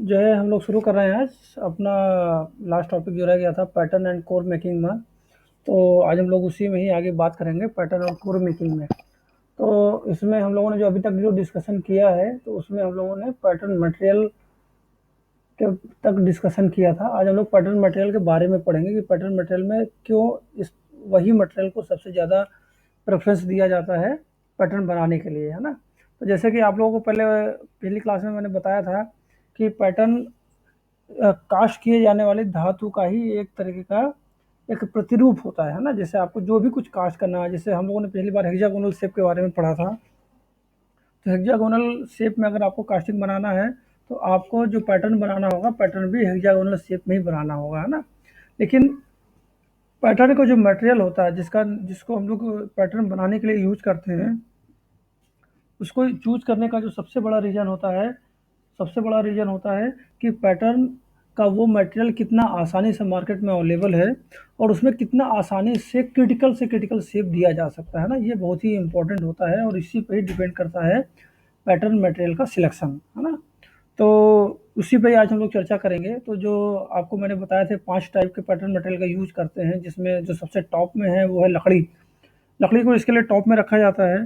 जो है हम लोग शुरू कर रहे हैं आज अपना लास्ट टॉपिक जो रह गया था पैटर्न एंड कोर मेकिंग में। तो आज हम लोग उसी में ही आगे बात करेंगे पैटर्न और कोर मेकिंग में। तो इसमें हम लोगों ने जो अभी तक जो डिस्कशन किया है तो उसमें हम लोगों ने पैटर्न मटेरियल के तक डिस्कशन किया था। आज हम लोग पैटर्न मटेरियल के बारे में पढ़ेंगे कि पैटर्न मटेरियल में क्यों इस वही मटेरियल को सबसे ज़्यादा प्रेफरेंस दिया जाता है पैटर्न बनाने के लिए, है ना। तो जैसे कि आप लोगों को पहली क्लास में मैंने बताया था कि पैटर्न कास्ट किए जाने वाले धातु का ही एक तरीके का एक प्रतिरूप होता है ना। जैसे आपको जो भी कुछ कास्ट करना है, जैसे हम लोगों ने पहली बार हेक्सागोनल शेप के बारे में पढ़ा था। तो हेक्सागोनल शेप में अगर आपको कास्टिंग बनाना है तो आपको जो पैटर्न बनाना होगा पैटर्न भी हेक्सागोनल शेप में ही बनाना होगा, है ना। लेकिन पैटर्न का जो मटेरियल होता है जिसको हम लोग पैटर्न बनाने के लिए यूज करते हैं, उसको चूज करने का जो सबसे बड़ा रीज़न होता है कि पैटर्न का वो मटेरियल कितना आसानी से मार्केट में अवेलेबल है और उसमें कितना आसानी से क्रिटिकल शेप दिया जा सकता है ना। ये बहुत ही इम्पोर्टेंट होता है और इसी पे ही डिपेंड करता है पैटर्न मटेरियल का सिलेक्शन, है ना। तो उसी पे आज हम लोग चर्चा करेंगे। तो जो आपको मैंने बताया थे 5 टाइप के पैटर्न मटेरियल का यूज़ करते हैं, जिसमें जो सबसे टॉप में है वो है लकड़ी। लकड़ी को इसके लिए टॉप में रखा जाता है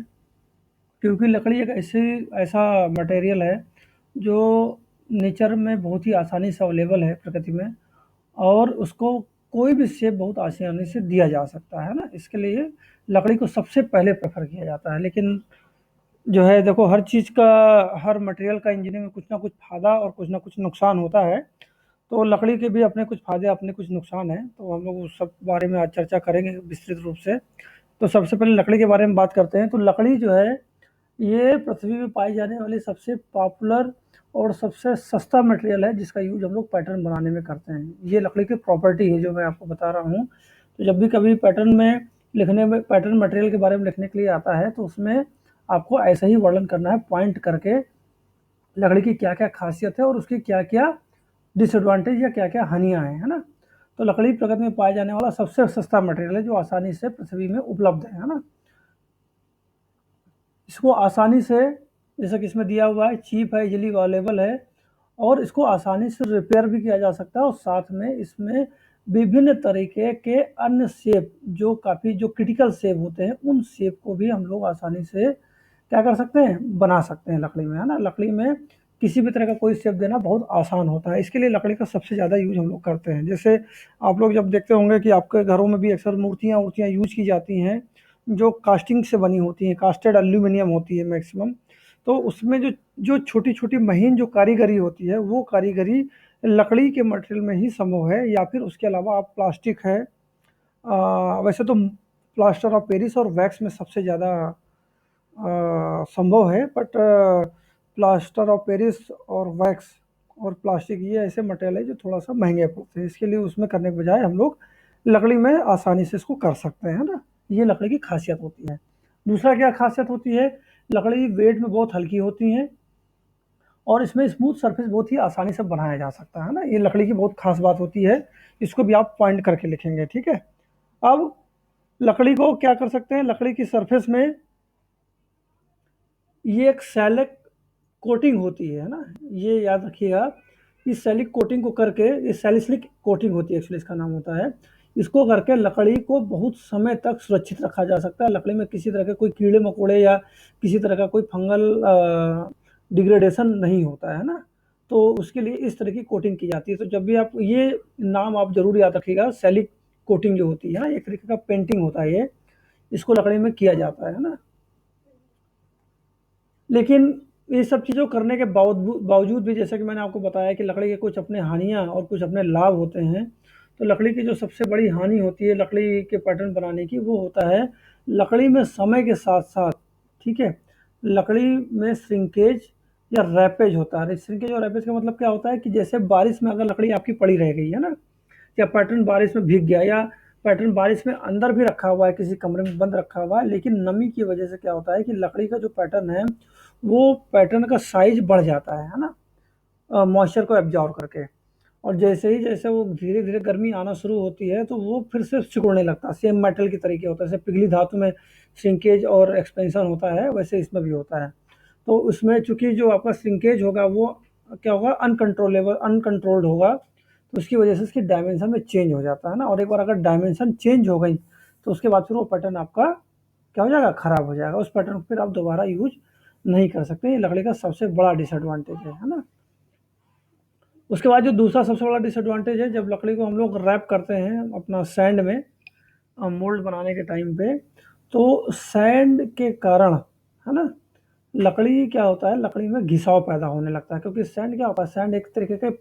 क्योंकि लकड़ी एक ऐसा मटेरियल है जो नेचर में बहुत ही आसानी से अवेलेबल है प्रकृति में, और उसको कोई भी शेप बहुत आसानी से दिया जा सकता है ना। इसके लिए लकड़ी को सबसे पहले प्रेफर किया जाता है। लेकिन जो है देखो, हर मटेरियल का इंजीनियरिंग में कुछ ना कुछ फ़ायदा और कुछ ना कुछ नुकसान होता है। तो लकड़ी के भी अपने कुछ फ़ायदे अपने कुछ नुकसान हैं, तो हम लोग उस सब बारे में आज चर्चा करेंगे विस्तृत रूप से। तो सबसे पहले लकड़ी के बारे में बात करते हैं। तो लकड़ी जो है ये पृथ्वी में पाई जाने वाली सबसे पॉपुलर और सबसे सस्ता मटेरियल है जिसका यूज हम लोग पैटर्न बनाने में करते हैं। ये लकड़ी की प्रॉपर्टी है जो मैं आपको बता रहा हूँ। तो जब भी कभी पैटर्न मटेरियल के बारे में लिखने के लिए आता है तो उसमें आपको ऐसा ही वर्णन करना है, पॉइंट करके लकड़ी की क्या क्या खासियत है और उसकी क्या क्या डिसएडवांटेज या क्या क्या हानियाँ हैं, है ना। तो लकड़ी प्रकृति में पाया जाने वाला सबसे सस्ता मटेरियल है जो आसानी से पृथ्वी में उपलब्ध है ना। इसको आसानी से, जैसा कि इसमें दिया हुआ है, चीप है, इजीली अवेलेबल है और इसको आसानी से रिपेयर भी किया जा सकता है। और साथ में इसमें विभिन्न तरीके के अन्य शेप जो क्रिटिकल शेप होते हैं उन शेप को भी हम लोग आसानी से क्या कर सकते हैं, बना सकते हैं लकड़ी में, है ना। लकड़ी में किसी भी तरह का कोई शेप देना बहुत आसान होता है। इसके लिए लकड़ी का सबसे ज़्यादा यूज हम लोग करते हैं। जैसे आप लोग जब देखते होंगे कि आपके घरों में भी अक्सर मूर्तियाँ यूज की जाती हैं जो कास्टिंग से बनी होती हैं, कास्टेड एल्यूमिनियम होती है मैक्सिमम। तो उसमें जो जो छोटी-छोटी महीन जो कारीगरी होती है, वो कारीगरी लकड़ी के मटेरियल में ही संभव है, या फिर उसके अलावा आप प्लास्टिक है। वैसे तो प्लास्टर ऑफ पेरिस और वैक्स में सबसे ज़्यादा संभव है, बट प्लास्टर ऑफ पेरिस और वैक्स और प्लास्टिक ये ऐसे मटेरियल है जो थोड़ा सा महंगे पड़ते हैं। इसके लिए उसमें करने के बजाय हम लोग लकड़ी में आसानी से इसको कर सकते हैं ना। ये लकड़ी की खासियत होती है। दूसरा क्या खासियत होती है, लकड़ी वेट में बहुत हल्की होती है और इसमें स्मूथ सरफेस बहुत ही आसानी से बनाया जा सकता है ना। ये लकड़ी की बहुत खास बात होती है। इसको भी आप पॉइंट करके लिखेंगे, ठीक है। अब लकड़ी को क्या कर सकते हैं, लकड़ी की सरफेस में ये एक सैलिक कोटिंग होती है ना। ये याद रखिएगा, इस सैलिक कोटिंग को करके, ये सैलिसिलिक कोटिंग होती है एक्चुअली इसका नाम होता है। इसको करके लकड़ी को बहुत समय तक सुरक्षित रखा जा सकता है। लकड़ी में किसी तरह के कोई कीड़े मकोड़े या किसी तरह का कोई फंगल डिग्रेडेशन नहीं होता है ना। तो उसके लिए इस तरह की कोटिंग की जाती है। तो जब भी आप ये नाम आप जरूर याद रखिएगा, सैलिक कोटिंग जो होती है ना, एक तरीके का पेंटिंग होता है ये, इसको लकड़ी में किया जाता है ना। लेकिन ये सब चीज़ों करने के बावजूद भी, जैसा कि मैंने आपको बताया कि लकड़ी के कुछ अपने हानियाँ और कुछ अपने लाभ होते हैं। तो लकड़ी की जो सबसे बड़ी हानि होती है लकड़ी के पैटर्न बनाने की, वो होता है लकड़ी में समय के साथ-साथ, ठीक है, लकड़ी में श्रिंकेज या रैपेज होता है। श्रिंकेज और रैपेज का मतलब क्या होता है कि जैसे बारिश में अगर लकड़ी आपकी पड़ी रह गई है ना, या पैटर्न बारिश में भीग गया, या पैटर्न बारिश में अंदर भी रखा हुआ है, किसी कमरे में बंद रखा हुआ है, लेकिन नमी की वजह से क्या होता है कि लकड़ी का जो पैटर्न है वो पैटर्न का साइज बढ़ जाता है ना, मॉइस्चर को एब्जॉर्ब करके। और जैसे वो धीरे-धीरे गर्मी आना शुरू होती है, तो वो फिर से सिकुड़ने लगता है, सेम मेटल की तरीके होता है। जैसे पिघली धातु में श्रिंकेज और एक्सपेंशन होता है, वैसे इसमें भी होता है। तो उसमें चूँकि जो आपका श्रिंकेज होगा, वो क्या होगा, अनकंट्रोल्ड होगा, तो उसकी वजह से उसकी डायमेंशन में चेंज हो जाता है ना, और एक बार अगर डायमेंशन चेंज हो गई, तो उसके बाद फिर वो पैटर्न आपका क्या हो जाएगा, खराब हो जाएगा। उस पैटर्न को फिर आप दोबारा यूज़ नहीं कर सकते। ये लकड़ी का सबसे बड़ा डिसएडवांटेज है ना? उसके बाद जो दूसरा सबसे बड़ा डिसएडवांटेज है, जब लकड़ी को हम लोग रैप करते हैं अपना सैंड में, मोल्ड बनाने के टाइम पे, तो सैंड के कारण, है ना, लकड़ी क्या होता है, लकड़ी में घिसाव पैदा होने लगता है, क्योंकि सैंड क्या होता है, सैंड एक तरीके के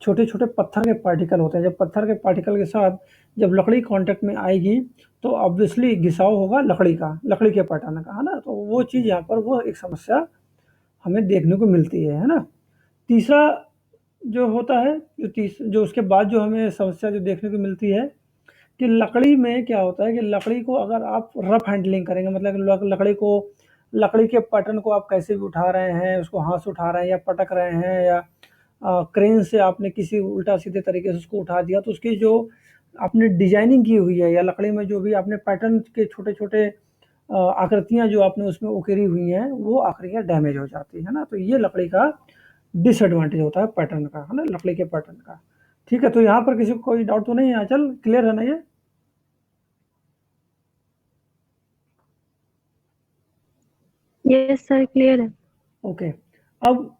छोटे-छोटे पत्थर के पार्टिकल होते हैं। जब पत्थर के पार्टिकल के साथ जब लकड़ी कांटेक्ट में आएगी, तो ऑब्वियसली घिसाव होगा लकड़ी का, लकड़ी के पैटर्न का, है ना? तो वो चीज़ यहाँ पर वो एक समस्या हमें देखने को मिलती है ना? तीसरा जो होता है, जो उसके बाद जो हमें समस्या जो देखने को मिलती है, कि लकड़ी में क्या होता है कि लकड़ी को अगर आप रफ हैंडलिंग करेंगे, मतलब लकड़ी के पैटर्न को आप कैसे भी उठा रहे हैं, उसको हाथ से उठा रहे हैं या पटक रहे हैं, या क्रेन से आपने किसी उल्टा सीधे तरीके से उसको उठा दिया, तो उसकी जो आपने डिजाइनिंग की हुई है, या लकड़ी में जो भी आपने पैटर्न के छोटे छोटे आकृतियां जो आपने उसमें उकेरी हुई हैं, वो आकृतियां डैमेज हो जाती है ना। तो ये लकड़ी का डिसएडवांटेज होता है पैटर्न का, है ना, लकड़ी के पैटर्न का। ठीक है, तो यहाँ पर किसी को कोई डाउट तो नहीं है, चल क्लियर है ना ये? यस सर, क्लियर है। ओके। अब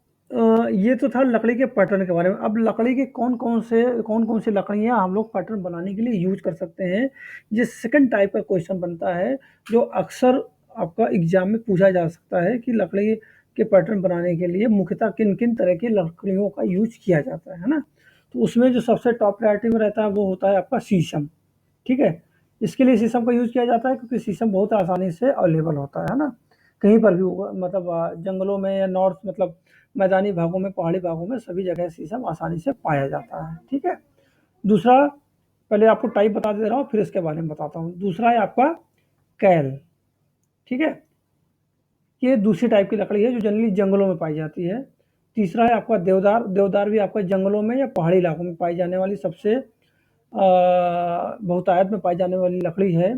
ये तो था लकड़ी के पैटर्न के बारे में। अब लकड़ी के कौन कौन सी लकड़ियाँ हम लोग पैटर्न बनाने के लिए यूज कर सकते हैं, ये सेकंड टाइप का क्वेश्चन बनता है, जो अक्सर आपका एग्जाम में पूछा जा सकता है, कि लकड़ी के पैटर्न बनाने के लिए मुख्यतः किन किन तरह की लकड़ियों का यूज किया जाता है ना। तो उसमें जो सबसे टॉप प्रायोरिटी में रहता है, वो होता है आपका शीशम। ठीक है, इसके लिए शीशम का यूज किया जाता है, क्योंकि शीशम बहुत आसानी से अवेलेबल होता है ना, कहीं पर भी होगा, मतलब जंगलों में या नॉर्थ, मतलब मैदानी भागों में, पहाड़ी भागों में, सभी जगह शीशम आसानी से पाया जाता है। ठीक है। दूसरा, पहले आपको टाइप बता दे रहा हूँ, फिर इसके बारे में बताता हूँ। दूसरा है आपका कैल। ठीक है, ये दूसरी टाइप की लकड़ी है, जो जनरली जंगलों में पाई जाती है। तीसरा है आपका देवदार। देवदार भी आपका जंगलों में या पहाड़ी इलाकों में पाई जाने वाली सबसे बहुतायत में पाई जाने वाली लकड़ी है।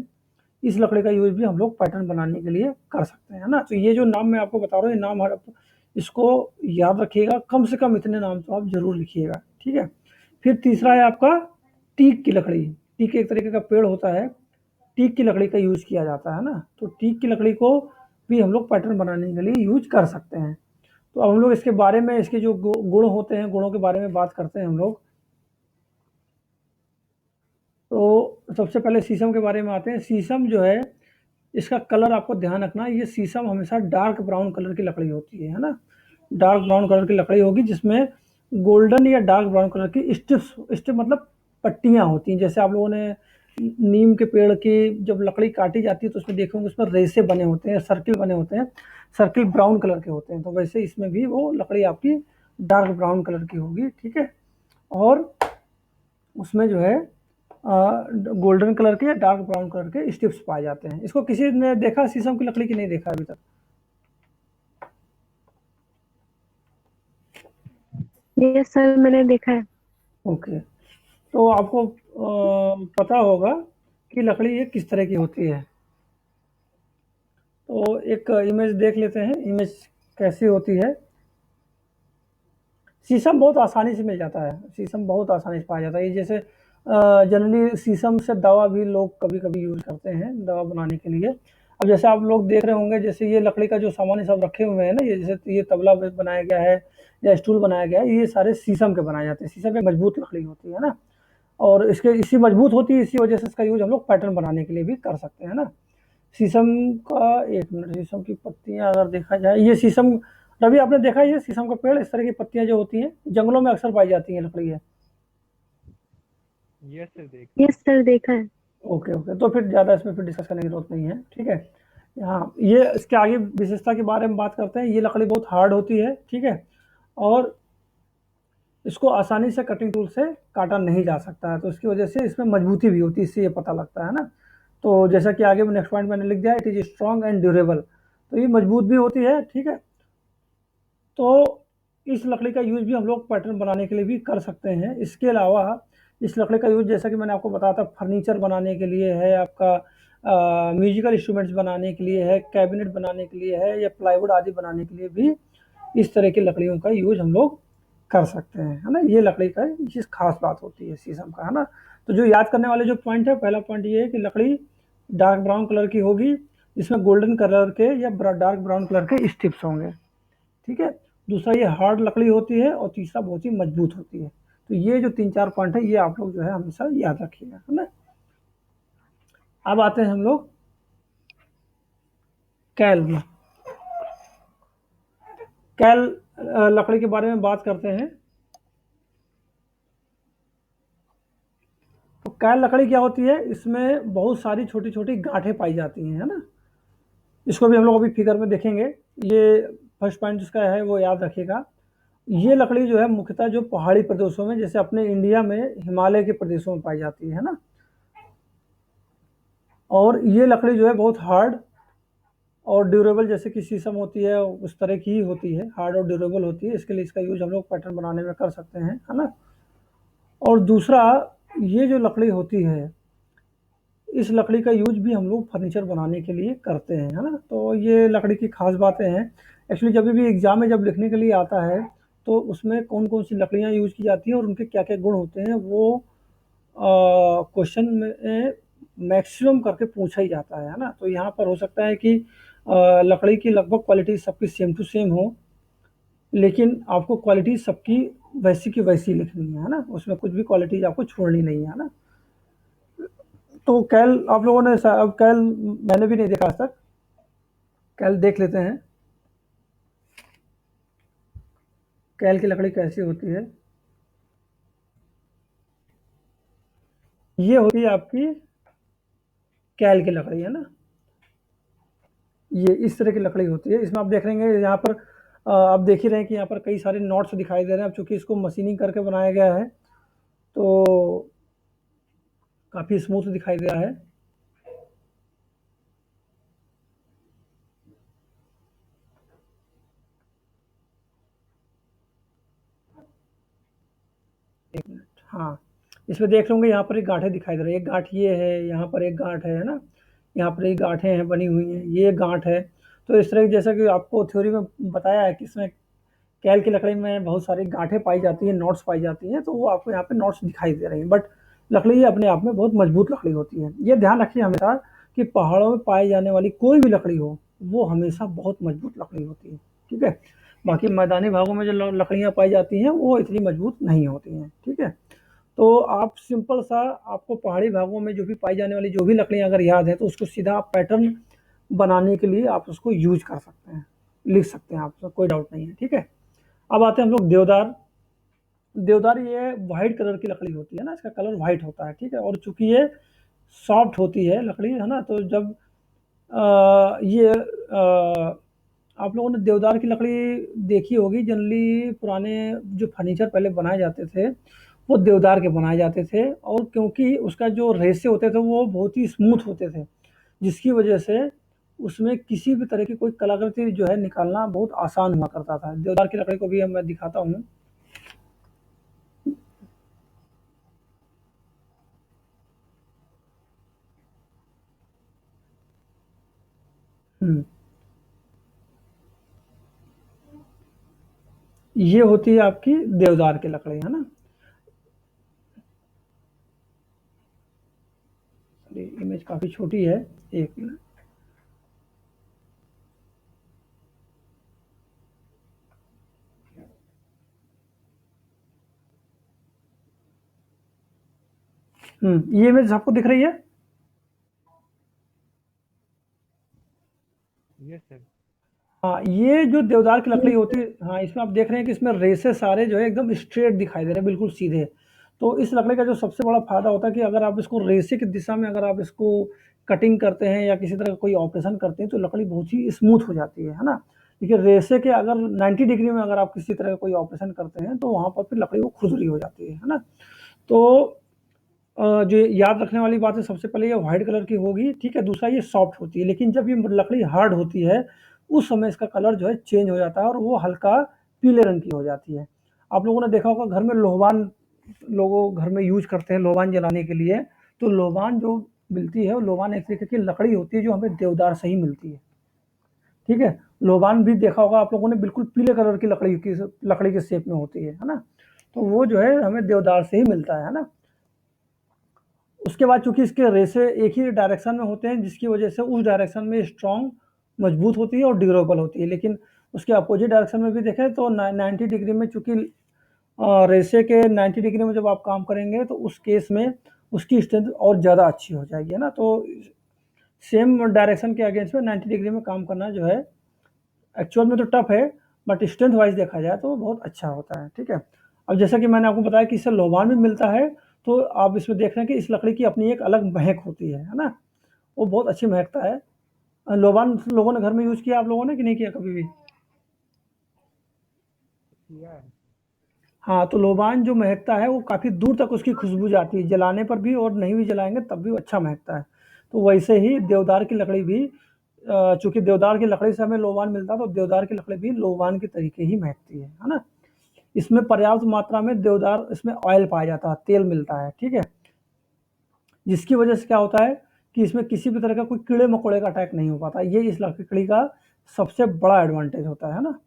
इस लकड़ी का यूज़ भी हम लोग पैटर्न बनाने के लिए कर सकते हैं ना। तो ये जो नाम मैं आपको बता रहा हूँ, ये नाम इसको याद रखिएगा, कम से कम इतने नाम तो आप ज़रूर लिखिएगा। ठीक है। फिर तीसरा है आपका टीक की लकड़ी। टीक एक तरीके का पेड़ होता है, टीक की लकड़ी का यूज़ किया जाता है ना। तो टीक की लकड़ी को भी हम लोग पैटर्न बनाने के लिए यूज कर सकते हैं। तो अब हम लोग इसके बारे में, इसके जो गुण होते हैं, गुणों के बारे में बात करते हैं हम लोग। तो सबसे पहले शीशम के बारे में आते हैं। शीशम जो है, इसका कलर आपको ध्यान रखना है, ये शीशम हमेशा डार्क ब्राउन कलर की लकड़ी होती है ना। डार्क ब्राउन कलर की लकड़ी होगी, जिसमें गोल्डन या डार्क ब्राउन कलर की स्टिप्स, स्टिप मतलब पट्टियाँ होती हैं। जैसे आप लोगों ने नीम के पेड़ की जब लकड़ी काटी जाती है, तो उसमें देखोगे उसमें रेसे बने होते हैं, सर्किल बने होते हैं, सर्किल ब्राउन कलर के होते हैं। तो वैसे इसमें भी वो लकड़ी आपकी डार्क ब्राउन कलर की होगी। ठीक है। और उसमें जो है गोल्डन कलर के या डार्क ब्राउन कलर के स्टिप्स पाए जाते हैं। इसको किसी ने देखा शीशम की लकड़ी की, नहीं देखा अभी तक? यस सर, मैंने देखा है। ओके। तो आपको पता होगा कि लकड़ी ये किस तरह की होती है। तो एक इमेज देख लेते हैं, इमेज कैसी होती है। शीशम बहुत आसानी से मिल जाता है, शीशम बहुत आसानी से पाया जाता है। ये जैसे जनरली शीशम से दवा भी लोग कभी कभी यूज़ करते हैं, दवा बनाने के लिए। अब जैसे आप लोग देख रहे होंगे, जैसे ये लकड़ी का जो सामान ये सब रखे हुए हैं ना, ये जैसे ये तबला बनाया गया है या स्टूल बनाया गया है, ये सारे शीशम के बनाए जाते हैं। शीशम एक मजबूत लकड़ी होती है ना, और इसके इसी मजबूत होती है, इसी वजह से इसका यूज़ हम लोग पैटर्न बनाने के लिए भी कर सकते हैं ना। शीशम का, एक मिनट, शीशम की पत्तियां अगर देखा जाए, ये शीशम, रवि आपने देखा है ये शीशम का पेड़, इस तरह की पत्तियां जो होती हैं जंगलों में अक्सर पाई जाती हैं लकड़ी है। यस सर, देखा है। यस सर, देखा है। ओके ओके, तो फिर ज़्यादा इसमें फिर डिस्कस करने की जरूरत नहीं है। ठीक है। हाँ, ये इसके आगे विशेषता के बारे में बात करते हैं। ये लकड़ी बहुत हार्ड होती है। ठीक है। और इसको आसानी से कटिंग टूल से काटा नहीं जा सकता है, तो इसकी वजह से इसमें मजबूती भी होती है, इससे ये पता लगता है ना। तो जैसा कि आगे नेक्स्ट पॉइंट मैंने लिख दिया, it is strong and durable. तो ये मजबूत भी होती है। ठीक है। तो इस लकड़ी का यूज़ भी हम लोग पैटर्न बनाने के लिए भी कर सकते हैं। इसके अलावा इस लकड़ी का यूज़ जैसा कि मैंने आपको बताया था फर्नीचर बनाने के लिए है, आपका म्यूजिकल इंस्ट्रूमेंट्स बनाने के लिए है, कैबिनेट बनाने के लिए है या प्लाईवुड आदि बनाने के लिए भी इस तरह की लकड़ियों का यूज़ हम लोग कर सकते हैं, है ना? ये लकड़ी का चीज़ खास बात होती है शीशम का, है ना? तो जो याद करने वाले जो पॉइंट है, पहला पॉइंट ये है कि लकड़ी डार्क ब्राउन कलर की होगी, जिसमें गोल्डन कलर के या डार्क ब्राउन कलर के स्ट्रिप्स होंगे, ठीक है? दूसरा ये हार्ड लकड़ी होती है और तीसरा बहुत ही मजबूत होती है। तो ये जो 3-4 पॉइंट है, ये आप लोग जो है हमेशा याद रखिएगा, है ना? अब आते हैं हम लोग कैल में। कैल लकड़ी के बारे में बात करते हैं। तो कैल लकड़ी क्या होती है? इसमें बहुत सारी छोटी-छोटी गाँठें पाई जाती हैं, है ना? इसको भी हम लोग अभी फिगर में देखेंगे। ये फर्स्ट पॉइंट जिसका है वो याद रखिएगा। ये लकड़ी जो है मुख्यतः जो पहाड़ी प्रदेशों में, जैसे अपने इंडिया में हिमालय के प्रदेशों में पाई जाती है ना? और ये लकड़ी जो है बहुत हार्ड और ड्यूरेबल, जैसे कि शीशम होती है उस तरह की ही होती है, हार्ड और ड्यूरेबल होती है। इसके लिए इसका यूज़ हम लोग पैटर्न बनाने में कर सकते हैं, है ना? और दूसरा, ये जो लकड़ी होती है, इस लकड़ी का यूज़ भी हम लोग फर्नीचर बनाने के लिए करते हैं, है ना? तो ये लकड़ी की खास बातें हैं। एक्चुअली जब भी एग्ज़ाम में जब लिखने के लिए आता है, तो उसमें कौन-कौन सी लकड़ियाँ यूज़ की जाती हैं और उनके क्या-क्या गुण होते हैं, वो क्वेश्चन में मैक्सिमम करके पूछा ही जाता है ना? तो यहाँ पर हो सकता है कि लकड़ी की लगभग क्वालिटी सबकी सेम टू सेम हो, लेकिन आपको क्वालिटी सबकी वैसी की वैसी लिखनी है ना? उसमें कुछ भी क्वालिटीज़ आपको छोड़नी नहीं है ना? तो कैल आप लोगों ने अब कैल मैंने भी नहीं देखा आज तक। कैल देख लेते हैं। कैल की लकड़ी कैसी होती है? ये होती है आपकी कैल की लकड़ी, है ना? ये इस तरह की लकड़ी होती है। इसमें आप देख रहे हैं यहाँ पर आप देख ही रहे हैं कि यहाँ पर कई सारे नॉट्स दिखाई दे रहे हैं। अब चूँकि इसको मशीनिंग करके बनाया गया है, तो काफ़ी स्मूथ दिखाई दे रहा है। एक मिनट, हाँ, इसमें देख लूँगा यहाँ पर एक गाँठें दिखाई दे रही है। एक गाँठ ये है, यहाँ पर एक गाँठ है ना? यहाँ पर एक गाँठें हैं बनी हुई हैं, ये एक गाँठ है। तो इस तरह की, जैसा कि आपको थ्योरी में बताया है कि इसमें कैल की लकड़ी में बहुत सारी गाँठें पाई जाती हैं, नॉट्स पाई जाती हैं, तो वो आपको यहाँ पे नॉट्स दिखाई दे रही हैं। बट लकड़ी ये अपने आप में बहुत मजबूत लकड़ी होती है। ये ध्यान रखिए हमेशा कि पहाड़ों में पाई जाने वाली कोई भी लकड़ी हो, वो हमेशा बहुत मजबूत लकड़ी होती है, ठीक है? बाकी मैदानी भागों में जो लकड़ियाँ पाई जाती हैं, वो इतनी मजबूत नहीं होती हैं, ठीक है? तो आप सिंपल सा, आपको पहाड़ी भागों में जो भी पाई जाने वाली जो भी लकड़ियाँ अगर याद है, तो उसको सीधा आप पैटर्न बनाने के लिए आप उसको यूज़ कर सकते हैं, लिख सकते हैं आप, उसमें कोई डाउट नहीं है, ठीक है? अब आते हैं हम लोग देवदार। देवदार ये व्हाइट कलर की लकड़ी होती है ना, इसका कलर व्हाइट होता है, ठीक है? और चूँकि ये सॉफ्ट होती है लकड़ी, है ना? तो जब ये आप लोगों ने देवदार की लकड़ी देखी होगी, जनरली पुराने जो फर्नीचर पहले बनाए जाते थे, वो देवदार के बनाए जाते थे, और क्योंकि उसका जो रेशे होते थे वो बहुत ही स्मूथ होते थे, जिसकी वजह से उसमें किसी भी तरह की कोई कलाकृति जो है निकालना बहुत आसान हुआ करता था। देवदार की लकड़ी को भी अब मैं दिखाता हूँ। हुँ। ये होती है आपकी देवदार की लकड़ी, है ना? ये इमेज काफ़ी छोटी है, 1 मिनट। ये इमेज आपको दिख रही है? Yes sir. हाँ, ये जो देवदार की लकड़ी यस होती सर। है, हाँ, इसमें आप देख रहे हैं कि इसमें रेशे सारे जो है एकदम स्ट्रेट दिखाई दे रहे हैं, बिल्कुल सीधे। तो इस लकड़ी का जो सबसे बड़ा फ़ायदा होता है कि अगर आप इसको रेशे की दिशा में अगर आप इसको कटिंग करते हैं या किसी तरह का कोई ऑपरेशन करते हैं, तो लकड़ी बहुत ही स्मूथ हो जाती है ना? देखिए, रेशे के अगर 90 डिग्री में अगर आप किसी तरह का कोई ऑपरेशन करते हैं, तो वहाँ पर फिर लकड़ी वो खुरदरी हो जाती है ना? तो जो याद रखने वाली बात है, सबसे पहले ये व्हाइट कलर की होगी, ठीक है? दूसरा, ये सॉफ्ट होती है, लेकिन जब ये लकड़ी हार्ड होती है, उस समय इसका कलर जो है चेंज हो जाता है और वो हल्का पीले रंग की हो जाती है। आप लोगों ने देखा होगा घर में लोबान लोगों घर में यूज़ करते हैं लोबान जलाने के लिए, तो लोबान जो मिलती है, वो लोबान एक तरीके की लकड़ी होती है जो हमें देवदार से ही मिलती है, ठीक है? लोबान भी देखा होगा आप लोगों ने, बिल्कुल पीले कलर की लकड़ी के शेप में होती है ना? तो वो जो है हमें देवदार से ही मिलता है ना? उसके बाद चूँकि इसके रेशे एक ही डायरेक्शन में होते हैं, जिसकी वजह से उस डायरेक्शन में स्ट्रॉन्ग मजबूत होती है और ड्यूरेबल होती है। लेकिन उसके अपोजिट डायरेक्शन में भी देखें तो 90 डिग्री में, चूँकि रेशे के 90 डिग्री में जब आप काम करेंगे तो उस केस में उसकी स्ट्रेंथ और ज़्यादा अच्छी हो जाएगी, है ना? तो सेम डायरेक्शन के अगेंस्ट में 90 डिग्री में काम करना जो है एक्चुअल में तो टफ है, बट स्ट्रेंथ वाइज देखा जाए तो बहुत अच्छा होता है, ठीक है? अब जैसा कि मैंने आपको बताया कि इससे लोबान भी मिलता है, तो आप इसमें देख रहे हैं कि इस लकड़ी की अपनी एक अलग महक होती है ना? वो बहुत अच्छी महकता है। लोबान लोगों ने घर में यूज़ किया आप लोगों ने कि नहीं किया कभी भी? किया है। हाँ, तो लोबान जो महकता है वो काफ़ी दूर तक उसकी खुशबू जाती है, जलाने पर भी और नहीं भी जलाएँगे तब भी वो अच्छा महकता है। तो वैसे ही देवदार की लकड़ी भी चूँकि देवदार की लकड़ी से हमें लोबान मिलता है, तो देवदार की लकड़ी भी लोबान के तरीके ही महकती है ना? इसमें पर्याप्त मात्रा में देवदार इसमें ऑयल पाया जाता है, तेल मिलता है, ठीक है? जिसकी वजह से क्या होता है कि इसमें किसी भी तरह का कोई कीड़े-मकोड़े का अटैक नहीं हो पाता। ये इस लकड़ी का सबसे बड़ा एडवांटेज होता है ना?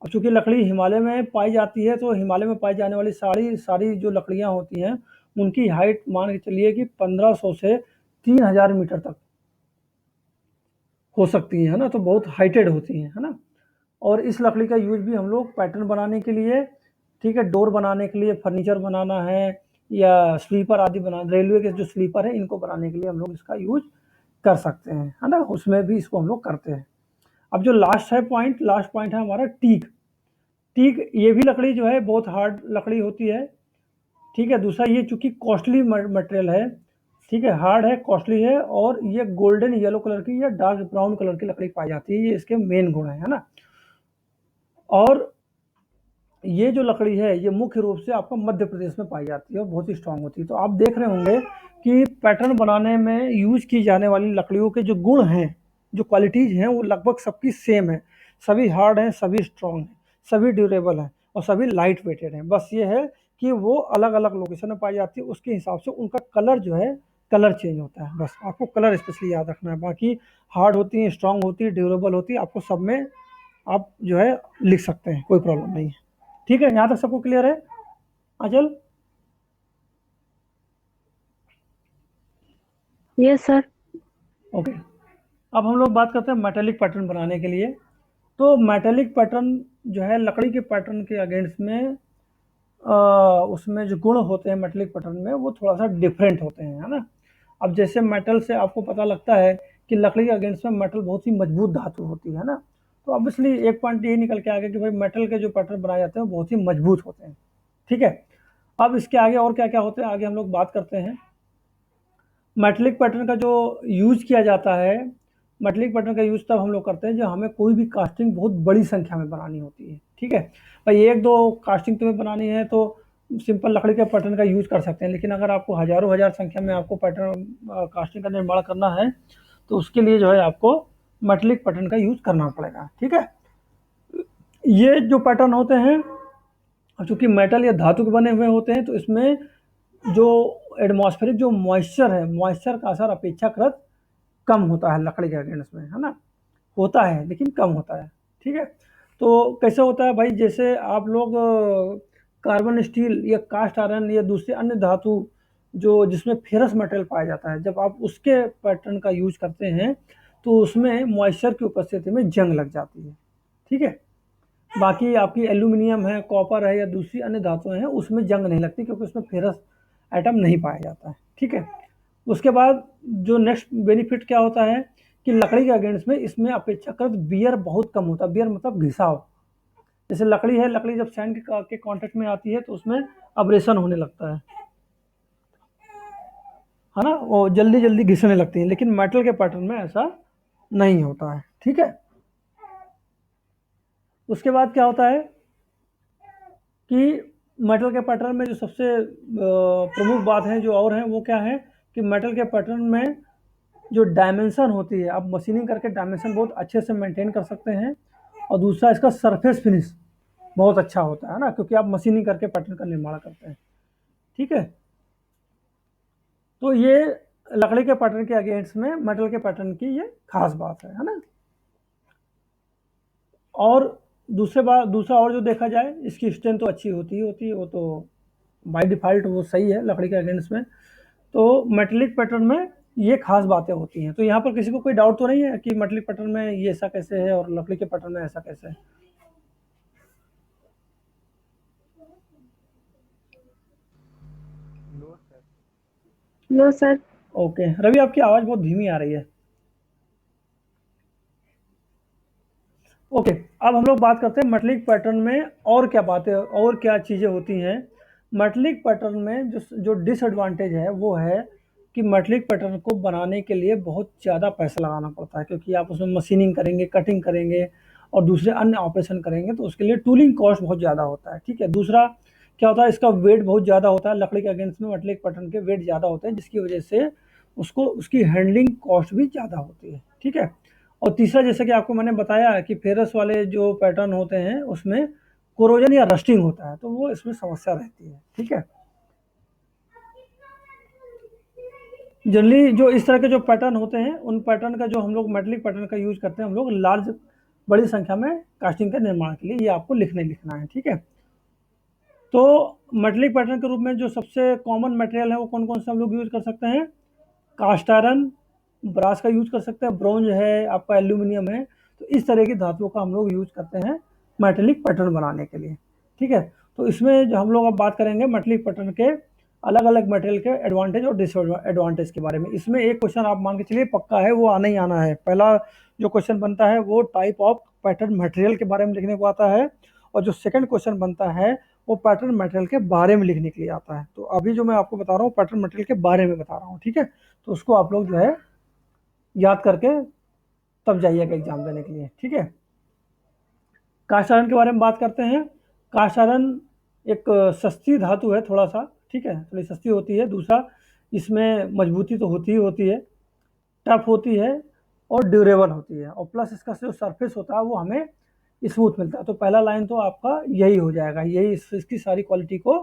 और चूँकि लकड़ी हिमालय में पाई जाती है, तो हिमालय में पाई जाने वाली सारी सारी जो लकड़ियाँ होती हैं, उनकी हाइट मान के चलिए कि 1500 से 3000 मीटर तक हो सकती है ना? तो बहुत हाइटेड होती हैं, है ना? और इस लकड़ी का यूज़ भी हम लोग पैटर्न बनाने के लिए, ठीक है, डोर बनाने के लिए, फर्नीचर बनाना है या स्लीपर आदि रेलवे के जो स्लीपर है इनको बनाने के लिए हम लोग इसका यूज़ कर सकते हैं, है ना? उसमें भी इसको हम लोग करते हैं। अब जो लास्ट पॉइंट है हमारा टीक। टीक ये भी लकड़ी जो है बहुत हार्ड लकड़ी होती है, ठीक है? दूसरा ये चूँकि कॉस्टली मटेरियल है, ठीक है? हार्ड है, कॉस्टली है और ये गोल्डन येलो कलर की या डार्क ब्राउन कलर की लकड़ी पाई जाती है, ये इसके मेन गुण है ना? और ये जो लकड़ी है ये मुख्य रूप से आपको मध्य प्रदेश में पाई जाती है और बहुत ही स्ट्रांग होती है। तो आप देख रहे होंगे कि पैटर्न बनाने में यूज की जाने वाली लकड़ियों के जो गुण हैं, जो क्वालिटीज हैं, वो लगभग सबकी सेम है। सभी हार्ड हैं, सभी स्ट्रांग हैं, सभी ड्यूरेबल हैं और सभी लाइट वेटेड हैं। बस ये है कि वो अलग अलग लोकेशन में पाई जाती है, उसके हिसाब से उनका कलर जो है कलर चेंज होता है। बस आपको कलर स्पेशली याद रखना है। बाकी हार्ड होती है, स्ट्रांग होती है, ड्यूरेबल होती है, आपको सब में आप जो है लिख सकते हैं, कोई प्रॉब्लम नहीं है। ठीक है, यहाँ तक सबको क्लियर है? आंचल? Yes sir. ओके। अब हम लोग बात करते हैं मेटेलिक पैटर्न बनाने के लिए। तो मेटेलिक पैटर्न जो है लकड़ी के पैटर्न के अगेंस्ट में उसमें जो गुण होते हैं मेटेलिक पैटर्न में वो थोड़ा सा डिफरेंट होते हैं, है ना? अब जैसे मेटल से आपको पता लगता है कि लकड़ी के अगेंस्ट में मेटल बहुत ही मजबूत धातु होती है ना? तो ऑब्वियसली एक पॉइंट ये निकल के आ गया कि भाई मेटल के जो पैटर्न बनाए जाते हैं वो बहुत ही मजबूत होते हैं, ठीक है? अब इसके आगे और क्या क्या होते हैं आगे हम लोग बात करते हैं। मेटेलिक पैटर्न का जो यूज किया जाता है, मेटेलिक पैटर्न का यूज तब हम लोग करते हैं जब हमें कोई भी कास्टिंग बहुत बड़ी संख्या में बनानी होती है, ठीक है? भाई एक दो कास्टिंग तुम्हें बनानी है तो सिंपल लकड़ी के पैटर्न का यूज कर सकते हैं, लेकिन अगर आपको हजारों हजार संख्या में आपको पैटर्न कास्टिंग का निर्माण करना है तो उसके लिए जो है आपको मेटेलिक पैटर्न का यूज करना पड़ेगा, ठीक है? ये जो पैटर्न होते हैं चूंकि मेटल या धातु के बने हुए होते हैं तो इसमें जो एटमॉस्फेरिक जो मॉइस्चर है, मॉइस्चर का असर अपेक्षाकृत कम होता है लकड़ी के अगेंस्ट में, है ना? होता है लेकिन कम होता है, ठीक है? तो कैसे होता है भाई, जैसे आप लोग कार्बन स्टील या कास्ट आयरन या दूसरे अन्य धातु जो जिसमें फेरस मटेरियल पाया जाता है, जब आप उसके पैटर्न का यूज करते हैं तो उसमें मॉइस्चर की उपस्थिति में जंग लग जाती है, ठीक है? बाकी आपकी एल्यूमिनियम है, कॉपर है या दूसरी अन्य धातुएं हैं उसमें जंग नहीं लगती क्योंकि उसमें फेरस एटम नहीं पाया जाता है, ठीक है? उसके बाद जो नेक्स्ट बेनिफिट क्या होता है कि लकड़ी के अगेंस्ट में इसमें अपेक्षाकृत बियर बहुत कम होता है। बियर मतलब घिसाव। जैसे लकड़ी है, लकड़ी जब सैंड के कांटेक्ट में आती है तो उसमें अब्रेशन होने लगता है ना? वो जल्दी जल्दी घिसने लगती है, लेकिन मेटल के पैटर्न में ऐसा नहीं होता है, ठीक है? उसके बाद क्या होता है कि मेटल के पैटर्न में जो सबसे प्रमुख बात है जो और है वो क्या है कि मेटल के पैटर्न में जो डायमेंशन होती है, आप मशीनिंग करके डायमेंशन बहुत अच्छे से मेंटेन कर सकते हैं। और दूसरा इसका सरफेस फिनिश बहुत अच्छा होता है ना, क्योंकि आप मशीनिंग करके पैटर्न का निर्माण करते हैं। ठीक है, तो ये लकड़ी के पैटर्न के अगेंस्ट में मेटल के पैटर्न की ये खास बात है ना। और दूसरा और जो देखा जाए, इसकी स्ट्रेंथ तो अच्छी होती ही होती है, वो तो बाय डिफ़ॉल्ट वो सही है लकड़ी के अगेंस्ट में। तो मेटेलिक पैटर्न में ये खास बातें होती हैं। तो यहाँ पर किसी को कोई डाउट तो नहीं है कि मेटेलिक पैटर्न में ये ऐसा कैसे है और लकड़ी के पैटर्न में ऐसा कैसे है? No sir. ओके रवि, आपकी आवाज़ बहुत धीमी आ रही है। ओके, अब हम लोग बात करते हैं मेटेलिक पैटर्न में और क्या बातें और क्या चीज़ें होती हैं। मेटेलिक पैटर्न में जो जो डिसएडवांटेज है वो है कि मेटेलिक पैटर्न को बनाने के लिए बहुत ज़्यादा पैसा लगाना पड़ता है, क्योंकि आप उसमें मशीनिंग करेंगे, कटिंग करेंगे और दूसरे अन्य ऑपरेशन करेंगे, तो उसके लिए टूलिंग कॉस्ट बहुत ज़्यादा होता है। ठीक है, दूसरा क्या होता है, इसका वेट बहुत ज़्यादा होता है। लकड़ी के अगेंस्ट में मेटेलिक पैटर्न के वेट ज़्यादा होते हैं, जिसकी वजह से उसको उसकी हैंडलिंग कॉस्ट भी ज़्यादा होती है। ठीक है, और तीसरा जैसे कि आपको मैंने बताया कि फेरस वाले जो पैटर्न होते हैं उसमें कोरोजन या रस्टिंग होता है, तो वो इसमें समस्या रहती है। ठीक है, जनरली जो इस तरह के जो पैटर्न होते हैं, उन पैटर्न का जो हम लोग मेटेलिक पैटर्न का यूज करते हैं हम लोग लार्ज बड़ी संख्या में कास्टिंग के निर्माण के लिए, ये आपको लिखना है। ठीक है, तो मेटेलिक पैटर्न के रूप में जो सबसे कॉमन मटेरियल है वो कौन कौन से हम लोग यूज कर सकते हैं? कास्ट आयरन, ब्रास का यूज कर सकते हैं, ब्रोंज है, आपका एल्यूमिनियम है। तो इस तरह की धातुओं का हम लोग यूज करते हैं मेटेलिक पैटर्न बनाने के लिए। ठीक है, तो इसमें जो हम लोग अब बात करेंगे मेटेलिक पैटर्न के अलग अलग मटेरियल के एडवांटेज और डिसएडवांटेज के बारे में। इसमें एक क्वेश्चन आप मान के चलिए पक्का है, वो आना ही आना है। पहला जो क्वेश्चन बनता है वो टाइप ऑफ पैटर्न मटेरियल के बारे में लिखने को आता है, और जो सेकंड क्वेश्चन बनता है वो पैटर्न मटेरियल के बारे में लिखने के लिए आता है। तो अभी जो मैं आपको बता रहा हूँ पैटर्न मटेरियल के बारे में बता रहा हूँ। ठीक है, तो उसको आप लोग जो है याद करके तब जाइएगा एग्जाम देने के लिए। ठीक है, कास्ट आयरन के बारे में बात करते हैं। कास्ट आयरन एक सस्ती धातु है थोड़ा सा। ठीक है, थोड़ी सस्ती होती है। दूसरा, इसमें मजबूती तो होती ही होती है, टफ होती है और ड्यूरेबल होती है, और प्लस इसका जो सरफेस होता है वो हमें स्मूथ मिलता है। तो पहला लाइन तो आपका यही हो जाएगा, यही इसकी सारी क्वालिटी को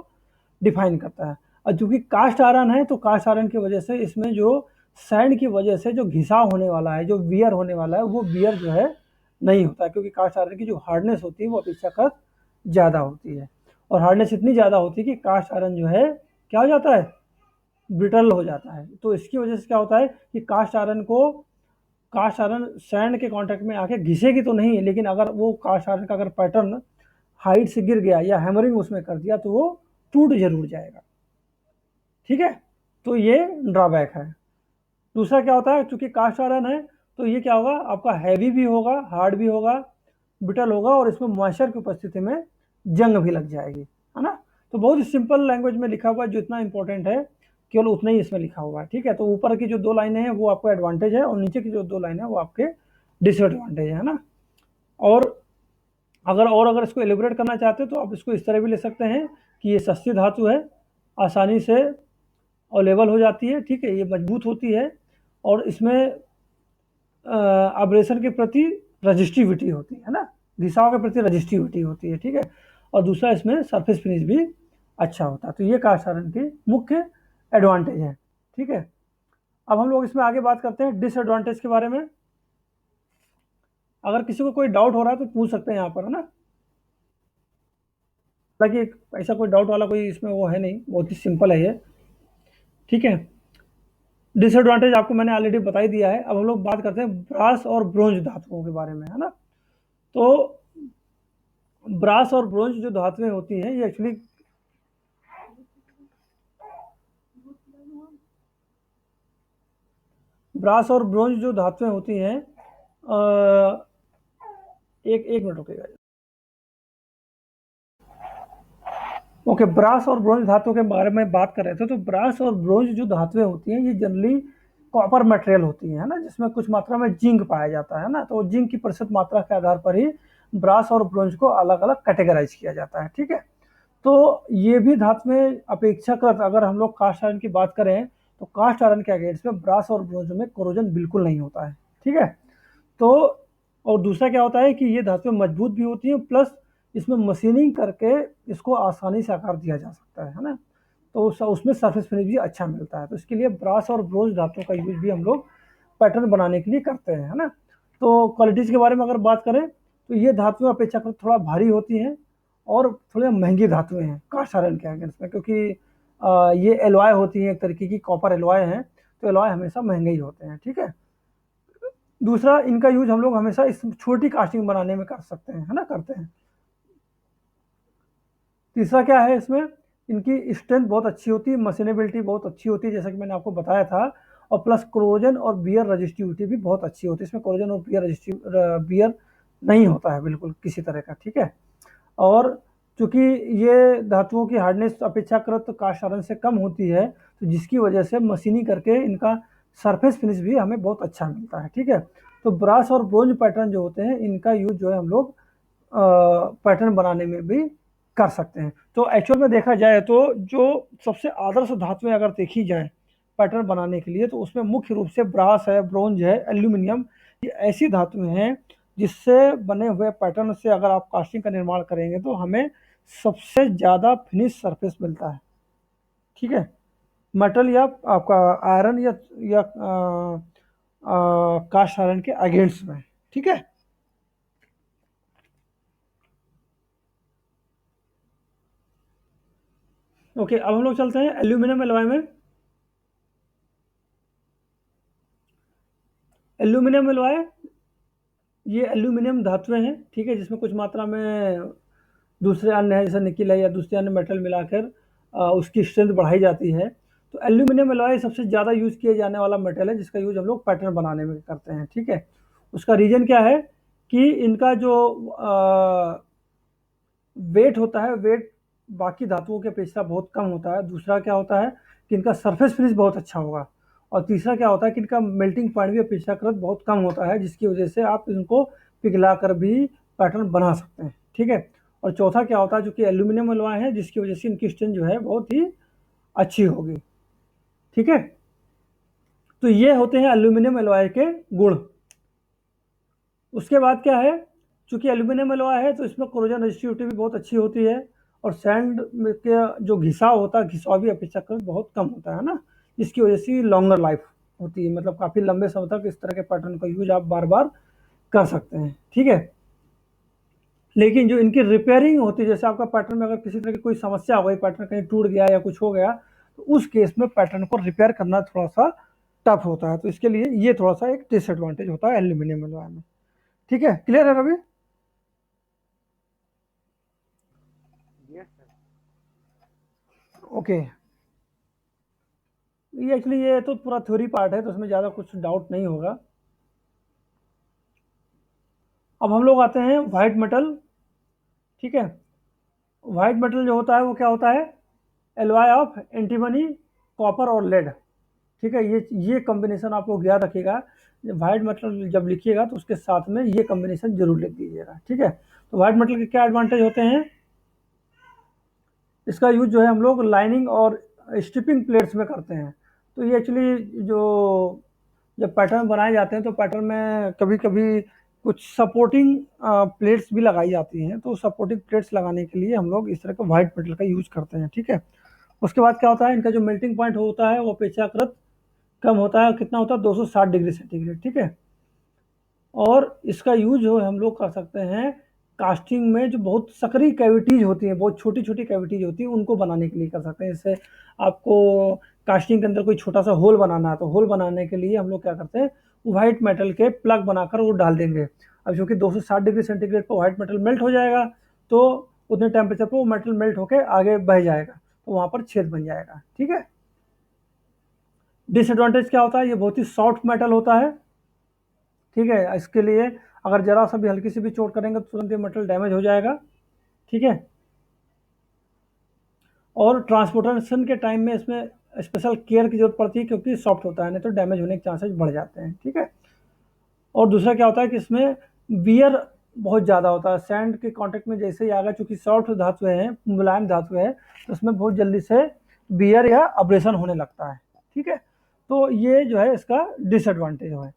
डिफाइन करता है। और चूंकि कास्ट आयरन है तो कास्ट आयरन की वजह से इसमें जो सैंड की वजह से जो घिसाव होने वाला है, जो वियर होने वाला है, वो वियर जो है नहीं होता है, क्योंकि कास्ट आयरन की जो हार्डनेस होती है वो अपेक्षाकृत ज़्यादा होती है। और हार्डनेस इतनी ज़्यादा होती है कि कास्ट आयरन जो है क्या हो जाता है, ब्रिटल हो जाता है। तो इसकी वजह से क्या होता है कि कास्ट आयरन सैंड के कांटेक्ट में आके घिसेगी तो नहीं, लेकिन अगर वो कास्ट आयरन का अगर पैटर्न हाइट से गिर गया या हैमरिंग उसमें कर दिया तो वो टूट जरूर जाएगा। ठीक है, तो ये ड्रॉबैक है। दूसरा क्या होता है, चूंकि कास्ट आयरन है तो ये क्या होगा, आपका हैवी भी होगा, हार्ड भी होगा, ब्रिटल होगा, और इसमें मॉइस्चर की उपस्थिति में जंग भी लग जाएगी, है ना। तो बहुत ही सिंपल लैंग्वेज में लिखा हुआ है, जो इतना इंपॉर्टेंट है केवल उतना ही इसमें लिखा हुआ है। ठीक है, तो ऊपर की जो दो लाइनें हैं वो आपको एडवांटेज है, और नीचे की जो दो लाइनें हैं वो आपके डिसएडवांटेज है ना। और अगर इसको एलिब्रेट करना चाहते हो तो आप इसको इस तरह भी ले सकते हैं कि ये सस्ती धातु है, आसानी से अवेलेबल हो जाती है। ठीक है, ये मजबूत होती है, और इसमें आब्रेशन के प्रति रजिस्टिविटी होती है ना, घिसाव के प्रति रजिस्टिविटी होती है। ठीक है, और दूसरा इसमें सरफेस फिनिश भी अच्छा होता है। तो ये कास्ट आयरन के मुख्य एडवांटेज है। ठीक है, अब हम लोग इसमें आगे बात करते हैं डिसएडवांटेज के बारे में। अगर किसी को कोई डाउट हो रहा है तो पूछ सकते हैं यहाँ पर, है ना। हालांकि ऐसा कोई डाउट वाला कोई इसमें वो है नहीं, बहुत ही सिंपल है ये। ठीक है, डिसएडवांटेज आपको मैंने ऑलरेडी बता ही दिया है। अब हम लोग बात करते हैं ब्रास और ब्रोंज धातुओं के बारे में, है ना। तो ब्रास और ब्रोंज जो धातुएं होती हैं ये एक्चुअली ब्रास और ब्रोंज जो धातुएं होती हैं, एक एक मिनट रुकेगा। ओके, ब्रास और ब्रोंज धातुओं के बारे में बात कर रहे थे। तो ब्रास और ब्रोंज जो धातुएं होती हैं ये जनरली कॉपर मटेरियल होती है ना, जिसमें कुछ मात्रा में जिंक पाया जाता है ना। तो जिंक की प्रतिशत मात्रा के आधार पर ही ब्रास और ब्रोंज को अलग अलग कैटेगराइज किया जाता है। ठीक है, तो ये भी धातुएं अपेक्षाकृत, अगर हम लोग कास्ट आयरन की बात करें तो कास्ट आयरन के अगेंस्ट में ब्रास और ब्रोंज में कोरोजन बिल्कुल नहीं होता है। ठीक है, तो और दूसरा क्या होता है कि ये धातुएं मजबूत भी होती हैं, प्लस इसमें मशीनिंग करके इसको आसानी से आकार दिया जा सकता है ना, तो उसमें सरफेस फिनिश भी अच्छा मिलता है। तो इसके लिए ब्रास और ब्रोंज धातुओं का यूज भी हम लोग पैटर्न बनाने के लिए करते हैं, है ना। तो क्वालिटीज़ के बारे में अगर बात करें तो ये धातुएं अपेक्षाकृत थोड़ा भारी होती हैं और थोड़ी महंगी धातुएं हैं कास्ट आयरन के अगेंस्ट में, क्योंकि ये एलॉय होती हैं, एक तरीके की कॉपर एलॉय हैं, तो एलॉय हमेशा महंगे ही होते हैं, ठीक है। दूसरा, इनका यूज हम लोग हमेशा इस छोटी कास्टिंग बनाने में कर सकते हैं, है ना, करते हैं। तीसरा क्या है, इसमें इनकी स्ट्रेंथ बहुत अच्छी होती है, मशीनेबिलिटी बहुत अच्छी होती है, जैसा कि मैंने आपको बताया था, और प्लस कोरोजन और बियर रजिस्टिविटी भी बहुत अच्छी होती है। इसमें कोरोजन और बियर नहीं होता है बिल्कुल किसी तरह का, ठीक है। और चूंकि ये धातुओं की हार्डनेस अपेक्षाकृत कास्ट आयरन से कम होती है, तो जिसकी वजह से मशीनिंग करके इनका सरफेस फिनिश भी हमें बहुत अच्छा मिलता है, ठीक है। तो ब्रास और ब्रोंज पैटर्न जो होते हैं, इनका यूज जो है हम लोग पैटर्न बनाने में भी कर सकते हैं। तो एक्चुअल में देखा जाए तो जो सबसे आदर्श धातुएं अगर देखी जाए पैटर्न बनाने के लिए, तो उसमें मुख्य रूप से ब्रास है, ब्रोंज है, एल्यूमिनियम, ये ऐसी धातुएं हैं जिससे बने हुए पैटर्न से अगर आप कास्टिंग का निर्माण करेंगे तो हमें सबसे ज़्यादा फिनिश सरफेस मिलता है, ठीक है। मेटल या आपका आयरन या कास्ट आयरन के अगेंस्ट में, ठीक है। ओके, अब हम लोग चलते हैं एल्यूमिनियम एलॉय में। एल्यूमिनियम एलॉय, ये एल्यूमिनियम धातुएं हैं, ठीक है, जिसमें कुछ मात्रा में दूसरे अन्य है, जैसे निकिल है या दूसरे अन्य मेटल मिलाकर उसकी स्ट्रेंथ बढ़ाई जाती है। तो एल्यूमिनियम एलॉय सबसे ज़्यादा यूज किए जाने वाला मेटल है, जिसका यूज हम लोग पैटर्न बनाने में करते हैं, ठीक है। उसका रीजन क्या है कि इनका जो वेट होता है, वेट बाकी धातुओं के अपेक्षा बहुत कम होता है। दूसरा क्या होता है कि इनका सरफेस फिनिश बहुत अच्छा होगा, और तीसरा क्या होता है कि इनका मेल्टिंग पॉइंट भी अपेक्षाकृत बहुत कम होता है, जिसकी वजह से आप इनको पिघला कर भी पैटर्न बना सकते हैं, ठीक है। और चौथा क्या होता है, जो कि एल्यूमिनियम एलॉय है, जिसकी वजह से इनकी स्ट्रेंथ जो है बहुत ही अच्छी होगी, ठीक है। तो ये होते हैं एल्यूमिनियम एलॉय के गुण। उसके बाद क्या है, चूंकि एल्यूमिनियम एलॉय है तो इसमें कोरोजन रेजिस्टिविटी भी बहुत अच्छी होती है, और सैंड के जो घिसाव होता है, घिसाव भी अपेक्षाकृत बहुत कम होता है ना, जिसकी वजह से लॉन्गर लाइफ होती है, मतलब काफ़ी लंबे समय तक इस तरह के पैटर्न का यूज आप बार बार कर सकते हैं, ठीक है। लेकिन जो इनकी रिपेयरिंग होती है, जैसे आपका पैटर्न में अगर किसी तरह की कोई समस्या हो गई, पैटर्न कहीं टूट गया या कुछ हो गया, तो उस केस में पैटर्न को रिपेयर करना थोड़ा सा टफ होता है। तो इसके लिए ये थोड़ा सा एक डिसएडवांटेज होता है एल्यूमिनियम एलॉय में, ठीक है। क्लियर है रवि? ओके, ये तो पूरा थ्योरी पार्ट है, तो उसमें ज़्यादा कुछ डाउट नहीं होगा। अब हम लोग आते हैं वाइट मेटल, ठीक है। वाइट मेटल जो होता है वो क्या होता है, एलॉय ऑफ एंटीमनी, कॉपर और लेड, ठीक है। ये कॉम्बिनेशन आप लोग याद रखिएगा, वाइट मेटल जब लिखिएगा तो उसके साथ में ये कॉम्बिनेशन जरूर लिख दीजिएगा, ठीक है। तो वाइट मेटल के क्या एडवांटेज होते हैं, इसका यूज जो है हम लोग लाइनिंग और स्ट्रिपिंग प्लेट्स में करते हैं। तो ये एक्चुअली जो जब पैटर्न बनाए जाते हैं तो पैटर्न में कभी कभी कुछ सपोर्टिंग प्लेट्स भी लगाई जाती हैं, तो सपोर्टिंग प्लेट्स लगाने के लिए हम लोग इस तरह का वाइट मेटल का यूज करते हैं, ठीक है। उसके बाद क्या होता है, इनका जो मेल्टिंग पॉइंट होता है वो अपेक्षाकृत कम होता है, कितना होता है, 260 डिग्री सेंटीग्रेड, ठीक है। और इसका यूज जो हम लोग कर सकते हैं कास्टिंग में, जो बहुत सकरी कैविटीज होती हैं, बहुत छोटी छोटी कैविटीज होती हैं, उनको बनाने के लिए कर सकते हैं। जैसे आपको कास्टिंग के अंदर कोई छोटा सा होल बनाना है, तो होल बनाने के लिए हम लोग क्या करते हैं, व्हाइट मेटल के प्लग बनाकर वो डाल देंगे। अब जो कि 260 डिग्री सेंटीग्रेड पर व्हाइट मेटल मेल्ट हो जाएगा, तो उतने टेम्परेचर पर वो मेटल मेल्ट होकर आगे बह जाएगा, तो वहाँ पर छेद बन जाएगा, ठीक है। डिसएडवांटेज क्या होता है, ये बहुत ही सॉफ्ट मेटल होता है, ठीक है। इसके लिए अगर जरा सा भी हल्की सी भी चोट करेंगे तो तुरंत ये मेटल डैमेज हो जाएगा, ठीक है। और ट्रांसपोर्टेशन के टाइम में इसमें स्पेशल केयर की जरूरत पड़ती है, क्योंकि सॉफ्ट होता है, नहीं तो डैमेज होने के चांसेस बढ़ जाते हैं, ठीक है। और दूसरा क्या होता है कि इसमें बियर बहुत ज़्यादा होता है, सैंड के कांटेक्ट में जैसे ही आएगा, चूंकि सॉफ्ट धातु है, मुलायम धातु है, तो उसमें बहुत जल्दी से बियर या अब्रेशन होने लगता है, ठीक है। तो ये जो है इसका डिसएडवांटेज है।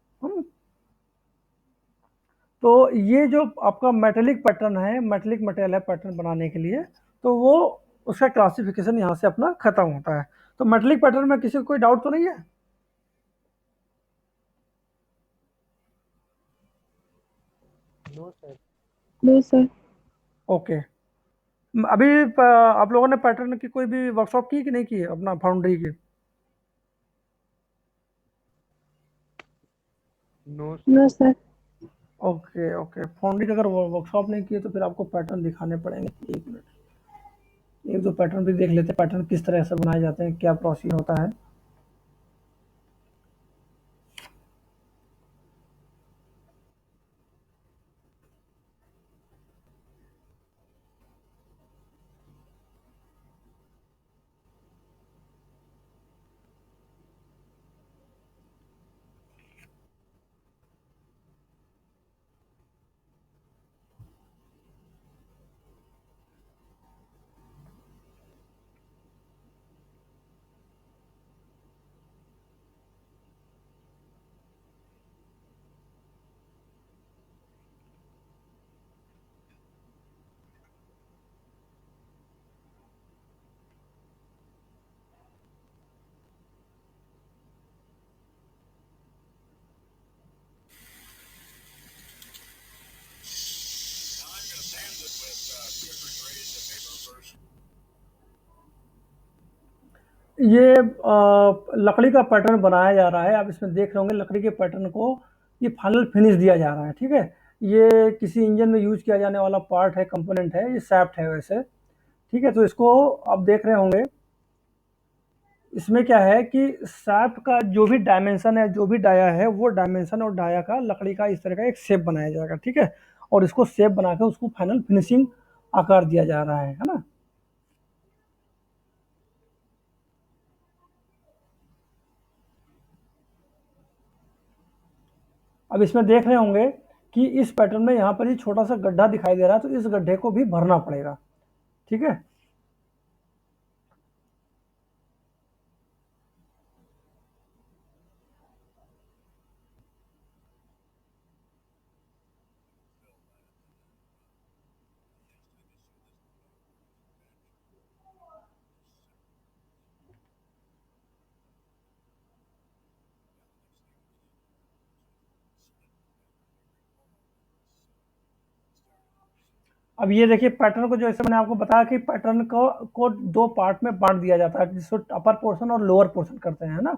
तो ये जो आपका मेटेलिक पैटर्न है, मेटेलिक मटेरियल है पैटर्न बनाने के लिए, तो वो उसका क्लासिफिकेशन यहाँ से अपना खत्म होता है। तो मेटेलिक पैटर्न में किसी को कोई डाउट तो नहीं है? No sir. ओके। अभी आप लोगों ने पैटर्न की कोई भी वर्कशॉप की कि नहीं की अपना फाउंड्री की? No sir. Okay okay, foundry की अगर वर्कशॉप नहीं की है तो फिर आपको पैटर्न दिखाने पड़ेंगे। एक मिनट, एक दो पैटर्न भी देख लेते हैं, पैटर्न किस तरह से बनाए जाते हैं, क्या प्रोसीजर होता है। ये लकड़ी का पैटर्न बनाया जा रहा है, आप इसमें देख रहे होंगे लकड़ी के पैटर्न को ये फाइनल फिनिश दिया जा रहा है। ठीक है, ये किसी इंजन में यूज किया जाने वाला पार्ट है, कंपोनेंट है, ये सैफ्ट है वैसे। ठीक है, तो इसको आप देख रहे होंगे, इसमें क्या है कि सैफ्ट का जो भी डायमेंशन है, जो भी डाया है, वो डायमेंशन और डाया का लकड़ी का इस तरह का एक शेप बनाया जाएगा। ठीक है, और इसको शेप बना के उसको फाइनल फिनिशिंग आकार दिया जा रहा है ना। अब इसमें देख रहे होंगे कि इस पैटर्न में यहाँ पर ही छोटा सा गड्ढा दिखाई दे रहा है, तो इस गड्ढे को भी भरना पड़ेगा। ठीक है, अब ये देखिए पैटर्न को, जैसे मैंने आपको बताया कि पैटर्न को दो पार्ट में बांट दिया जाता है, जिसको अपर पोर्शन और लोअर पोर्शन करते हैं, है ना।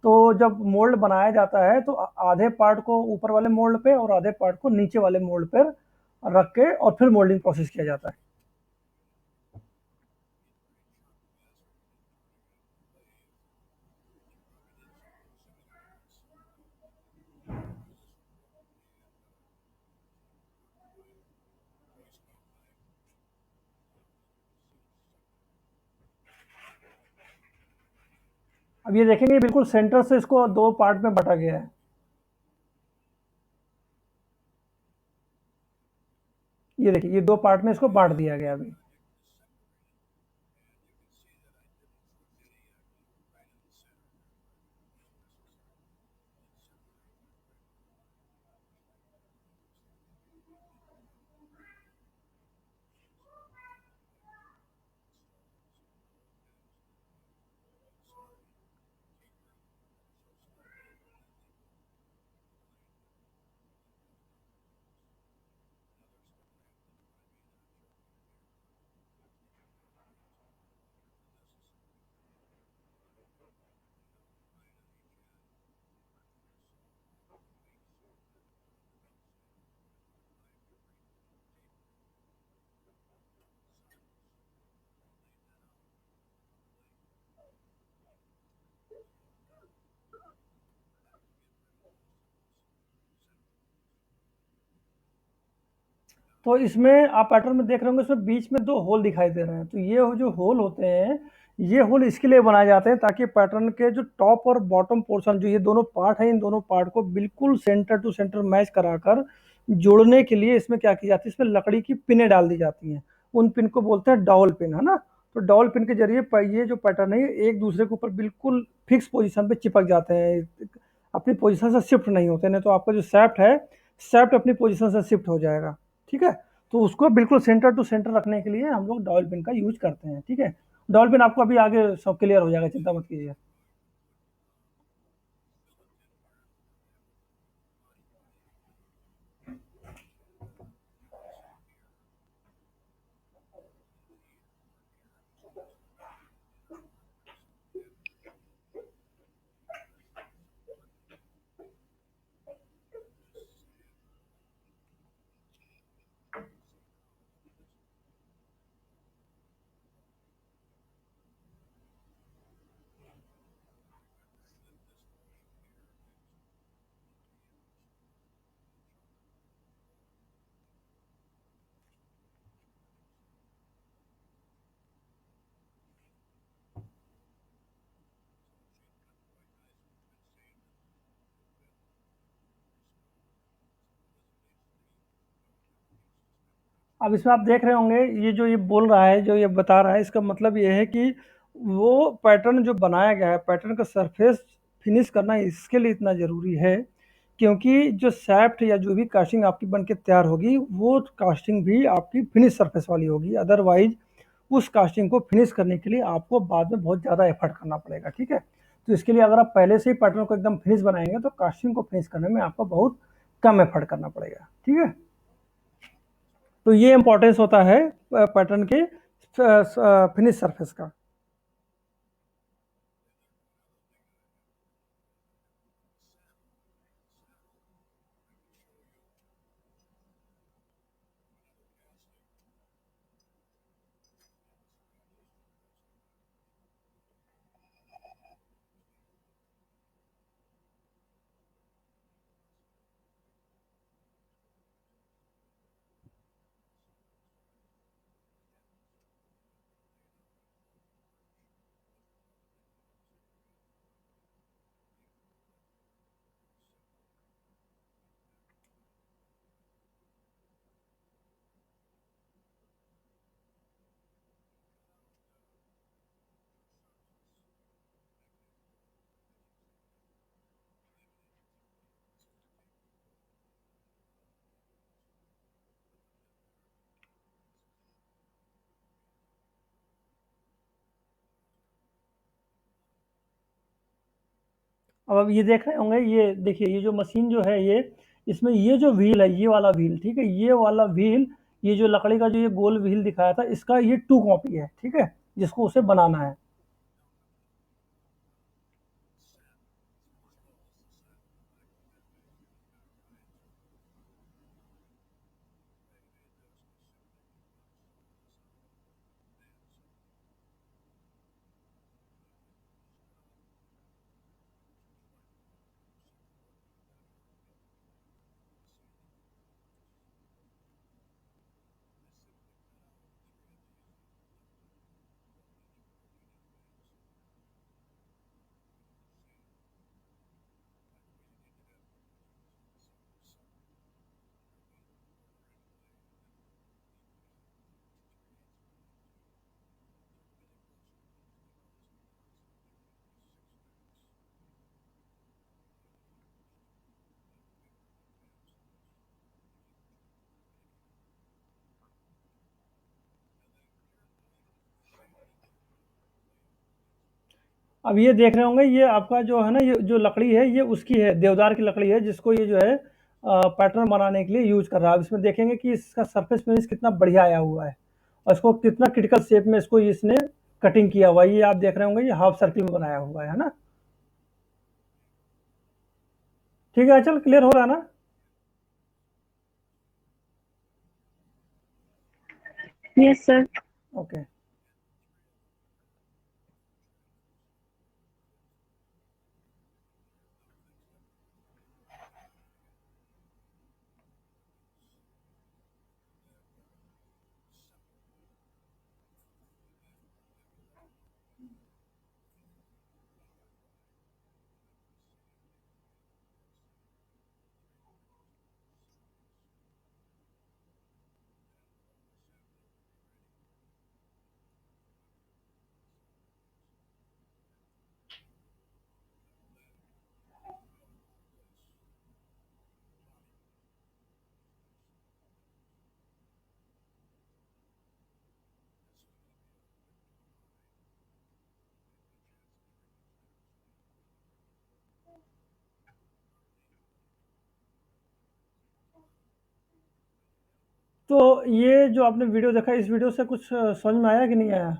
तो जब मोल्ड बनाया जाता है तो आधे पार्ट को ऊपर वाले मोल्ड पे और आधे पार्ट को नीचे वाले मोल्ड पर रख के और फिर मोल्डिंग प्रोसेस किया जाता है। अब ये देखेंगे बिल्कुल सेंटर से इसको दो पार्ट में बटा गया है। ये देखिए, ये दो पार्ट में इसको बांट दिया गया अभी। तो इसमें आप पैटर्न में देख रहे होंगे, इसमें बीच में दो होल दिखाई दे रहे हैं। तो ये जो होल होते हैं, ये होल इसके लिए बनाए जाते हैं ताकि पैटर्न के जो टॉप और बॉटम पोर्शन, जो ये दोनों पार्ट हैं, इन दोनों पार्ट को बिल्कुल सेंटर टू सेंटर मैच कराकर जोड़ने के लिए इसमें क्या की जाती है, इसमें लकड़ी की पिनें डाल दी जाती हैं। उन पिन को बोलते हैं डॉवल पिन, है ना। तो डॉवल पिन के जरिए ये जो पैटर्न है, ये एक दूसरे के ऊपर बिल्कुल फिक्स पोजीशन पे चिपक जाते हैं, अपनी पोजीशन से शिफ्ट नहीं होते। नहीं तो आपका जो सैफ्ट है शाफ्ट अपनी पोजीशन से शिफ्ट हो जाएगा। ठीक है, तो उसको बिल्कुल सेंटर टू सेंटर रखने के लिए हम लोग डॉयल पिन का यूज करते हैं। ठीक है, डॉयल पिन आपको अभी आगे सब क्लियर हो जाएगा, चिंता मत कीजिए। अब इसमें आप देख रहे होंगे, ये जो ये बोल रहा है, जो ये बता रहा है, इसका मतलब ये है कि वो पैटर्न जो बनाया गया है, पैटर्न का सरफेस फिनिश करना इसके लिए इतना ज़रूरी है, क्योंकि जो सैफ्ट या जो भी कास्टिंग आपकी बन के तैयार होगी, वो कास्टिंग भी आपकी फिनिश सरफेस वाली होगी। अदरवाइज उस कास्टिंग को फिनिश करने के लिए आपको बाद में बहुत ज़्यादा एफर्ट करना पड़ेगा। ठीक है, तो इसके लिए अगर आप पहले से ही पैटर्न को एकदम फिनिश बनाएंगे, तो कास्टिंग को फिनिश करने में आपको बहुत कम एफर्ट करना पड़ेगा। ठीक है, तो ये इंपॉर्टेंस होता है पैटर्न के फिनिश सरफेस का। अब ये देख रहे होंगे, ये देखिए, ये जो मशीन जो है, ये इसमें ये जो व्हील है, ये वाला व्हील, ठीक है, ये वाला व्हील, ये जो लकड़ी का जो ये गोल व्हील दिखाया था, इसका ये टू कॉपी है। ठीक है, जिसको उसे बनाना है। अब ये देख रहे होंगे, ये आपका जो है ना, ये जो लकड़ी है, ये उसकी है, देवदार की लकड़ी है, जिसको ये जो है पैटर्न बनाने के लिए यूज कर रहा है। अब इसमें देखेंगे कि इसका सरफेस फिनिश कितना बढ़िया आया हुआ है, और इसको कितना क्रिटिकल शेप में इसको इसने कटिंग किया हुआ है। ये आप देख रहे होंगे, ये हाफ सर्किल में बनाया हुआ है ना। ठीक है, चल क्लियर हो रहा है ना। Yes, sir. ओके। तो ये जो आपने वीडियो देखा, इस वीडियो से कुछ समझ में आया कि नहीं आया?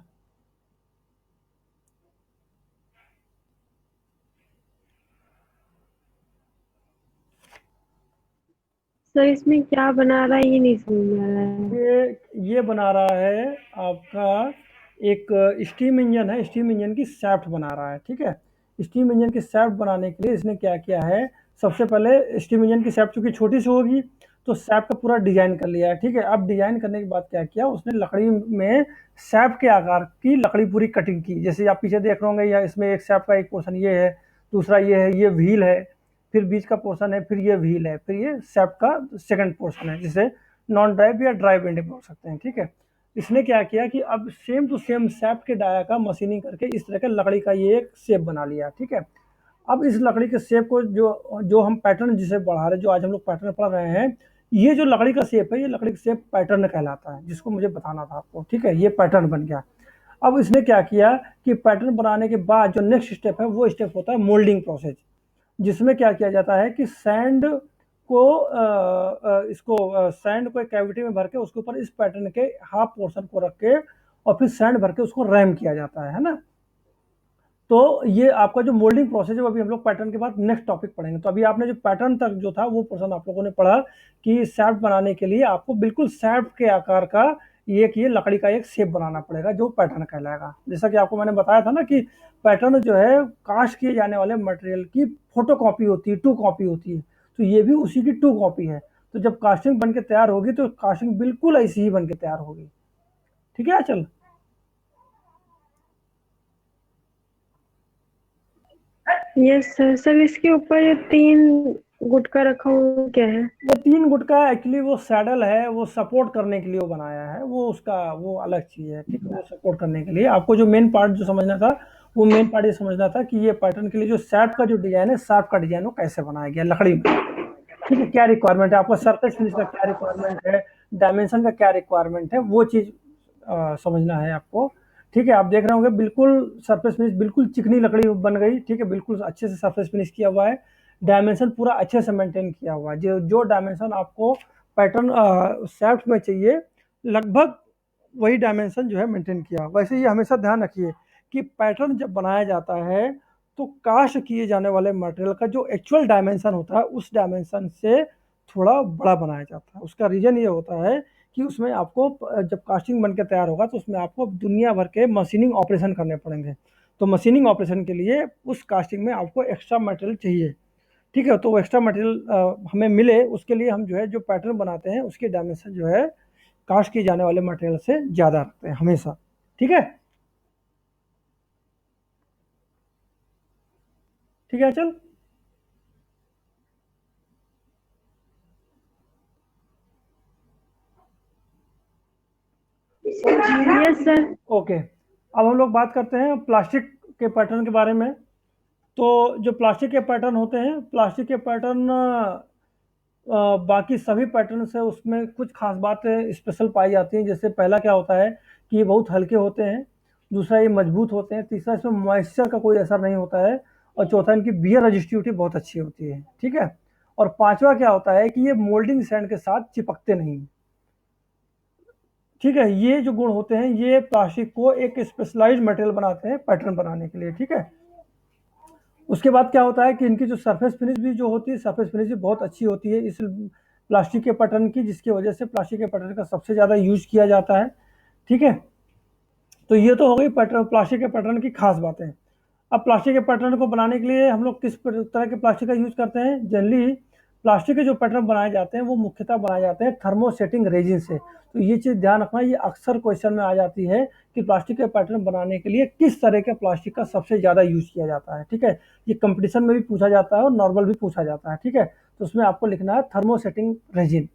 सर इसमें क्या बना रहा है ये नहीं समझ में आ रहा है। ये बना रहा है आपका एक स्टीम इंजन है, स्टीम इंजन की शाफ्ट बना रहा है, ठीक है। स्टीम इंजन की शाफ्ट बनाने के लिए इसने क्या किया है, सबसे पहले स्टीम इंजन की शाफ्ट चूंकि छोटी सी होगी तो शाफ्ट का पूरा डिजाइन कर लिया है, ठीक है। अब डिजाइन करने के बाद क्या किया उसने, लकड़ी में शाफ्ट के आकार की लकड़ी पूरी कटिंग की, जैसे आप पीछे देख रहे होंगे, या इसमें एक शाफ्ट का एक पोर्शन ये है, दूसरा ये है, ये व्हील है, फिर बीच का पोर्शन है, फिर ये व्हील है, फिर ये शाफ्ट का सेकंड पोर्शन है, जिसे नॉन ड्राइव या ड्राइव एंडिंग बोल सकते हैं, ठीक है। इसने क्या किया कि अब सेम टू सेम सैप के डाया का मशीनिंग करके इस तरह का लकड़ी का ये एक शेप बना लिया, ठीक है। अब इस लकड़ी के शेप को जो जो हम पैटर्न जिसे बढ़ा रहे हैं, जो आज हम लोग पैटर्न पढ़ रहे हैं, ये जो लकड़ी का शेप है, ये लकड़ी का शेप पैटर्न कहलाता है, जिसको मुझे बताना था आपको, ठीक है। ये पैटर्न बन गया। अब इसने क्या किया कि पैटर्न बनाने के बाद जो नेक्स्ट स्टेप है वो स्टेप होता है मोल्डिंग प्रोसेस, जिसमें क्या किया जाता है कि सैंड को इसको सैंड को एक कैविटी में भर के उसके ऊपर इस पैटर्न के हाफ पोर्शन को रख के और फिर सैंड भर के उसको रैम किया जाता है ना। तो ये आपका जो मोल्डिंग प्रोसेस है वो अभी हम लोग पैटर्न के बाद नेक्स्ट टॉपिक पढ़ेंगे। तो अभी आपने जो पैटर्न तक जो था वो पोर्शन आप लोगों ने पढ़ा कि सैफ्ट बनाने के लिए आपको बिल्कुल सैफ्ट के आकार का ये लकड़ी का एक शेप बनाना पड़ेगा जो पैटर्न कहलाएगा। जैसा कि आपको मैंने बताया था ना कि पैटर्न जो है कास्ट किए जाने वाले मटेरियल की फोटो कॉपी होती है, टू कॉपी होती है, तो ये भी उसी की टू कॉपी है। तो जब कास्टिंग बन के तैयार होगी तो कास्टिंग बिल्कुल ऐसी ही बन के तैयार होगी, ठीक है। चल, यस सर। सर इसके ऊपर ये 3 गुटका रखा हुआ क्या है? वो 3 गुट का एक्चुअली वो सैडल है, वो सपोर्ट करने के लिए वो बनाया है, वो उसका वो अलग चीज़ है, ठीक है। वो सपोर्ट करने के लिए आपको जो मेन पार्ट जो समझना था, वो मेन पार्ट ये समझना था कि ये पैटर्न के लिए जो सैप का जो डिजाइन है, सैप का डिजाइन वो कैसे बनाया गया लकड़ी में, ठीक है। क्या रिक्वायरमेंट है आपको, सरफेस फिनिश का क्या रिक्वायरमेंट है, डायमेंशन का क्या रिक्वायरमेंट है, वो चीज़ समझना है आपको, ठीक है। आप देख रहे होंगे बिल्कुल सरफेस फिनिश, बिल्कुल चिकनी लकड़ी बन गई, ठीक है, बिल्कुल अच्छे से सरफेस फिनिश किया हुआ है, डायमेंशन पूरा अच्छे से मेंटेन किया हुआ है, जो जो डायमेंशन आपको पैटर्न सैफ्ट में चाहिए, लगभग वही डायमेंशन जो है मेंटेन किया। वैसे ये हमेशा ध्यान रखिए कि पैटर्न जब बनाया जाता है तो कास्ट किए जाने वाले मटेरियल का जो एक्चुअल डायमेंशन होता है उस डायमेंशन से थोड़ा बड़ा बनाया जाता है। उसका रीज़न ये होता है कि उसमें आपको जब कास्टिंग बन के तैयार होगा तो उसमें आपको दुनिया भर के मशीनिंग ऑपरेशन करने पड़ेंगे। तो मशीनिंग ऑपरेशन के लिए उस कास्टिंग में आपको एक्स्ट्रा मटेरियल चाहिए, ठीक है। तो वो एक्स्ट्रा मटेरियल हमें मिले उसके लिए हम जो है जो पैटर्न बनाते हैं उसके डायमेंशन जो है कास्ट किए जाने वाले मटेरियल से ज़्यादा रखते हैं हमेशा, ठीक है। ठीक है, चल। Yes sir. ओके, अब हम लोग बात करते हैं प्लास्टिक के पैटर्न के बारे में। तो जो प्लास्टिक के पैटर्न होते हैं, प्लास्टिक के पैटर्न बाकी सभी पैटर्न से उसमें कुछ खास बातें स्पेशल पाई जाती हैं। जैसे पहला क्या होता है कि ये बहुत हल्के होते हैं, दूसरा ये मजबूत होते हैं, तीसरा इसमें मॉइस्चर का कोई असर नहीं होता है, और चौथा इनकी बियर रजिस्टिविटी बहुत अच्छी होती है, ठीक है। और पांचवा क्या होता है कि ये मोल्डिंग सैंड के साथ चिपकते नहीं, ठीक है। ये जो गुण होते हैं ये प्लास्टिक को एक स्पेशलाइज्ड मटेरियल बनाते हैं पैटर्न बनाने के लिए, ठीक है। उसके बाद क्या होता है कि इनकी जो सरफेस फिनिश भी जो होती है, सरफेस फिनिश भी बहुत अच्छी होती है इस प्लास्टिक के पैटर्न की, जिसकी वजह से प्लास्टिक के पैटर्न का सबसे ज़्यादा यूज किया जाता है, ठीक है। तो ये तो हो गई पैटर्न, प्लास्टिक के पैटर्न की खास बातें। अब प्लास्टिक के पैटर्न को बनाने के लिए हम लोग किस तरह के प्लास्टिक का यूज करते हैं? जनरली प्लास्टिक के जो पैटर्न बनाए जाते हैं वो मुख्यतः बनाए जाते हैं थर्मोसेटिंग रेजिन से। तो ये चीज़ ध्यान रखना, ये अक्सर क्वेश्चन में आ जाती है कि प्लास्टिक के पैटर्न बनाने के लिए किस तरह के प्लास्टिक का सबसे ज़्यादा यूज किया जाता है, ठीक है। ये कंपटीशन में भी पूछा जाता है और नॉर्मल भी पूछा जाता है, ठीक है। तो उसमें आपको लिखना है थर्मोसेटिंग रेजिन,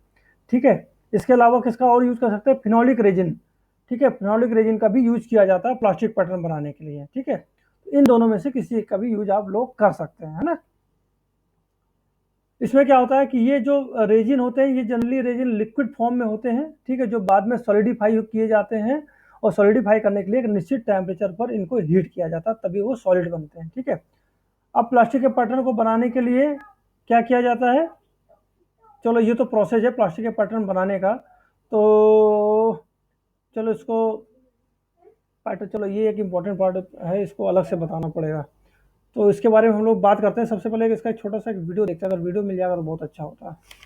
ठीक है। इसके अलावा किसका और यूज कर सकते हैं? फिनोलिक रेजिन, ठीक है। फिनोलिक रेजिन का भी यूज किया जाता है प्लास्टिक पैटर्न बनाने के लिए, ठीक है। तो इन दोनों में से किसी एक का भी यूज आप लोग कर सकते हैं, है ना। इसमें क्या होता है कि ये जो रेजिन होते हैं ये जनरली रेजिन लिक्विड फॉर्म में होते हैं, ठीक है, जो बाद में सॉलिडिफाई किए जाते हैं, और सॉलिडिफाई करने के लिए एक निश्चित टेम्परेचर पर इनको हीट किया जाता है तभी वो सॉलिड बनते हैं, ठीक है। अब प्लास्टिक के पैटर्न को बनाने के लिए क्या किया जाता है? चलो ये तो प्रोसेस है प्लास्टिक के पैटर्न बनाने का। तो चलो इसको पार्ट, चलो ये एक इम्पोर्टेंट पार्ट है, इसको अलग से बताना पड़ेगा। तो इसके बारे में हम लोग बात करते हैं। सबसे पहले इसका एक छोटा सा एक वीडियो देखते हैं, अगर वीडियो मिल जाएगा तो बहुत अच्छा होता है।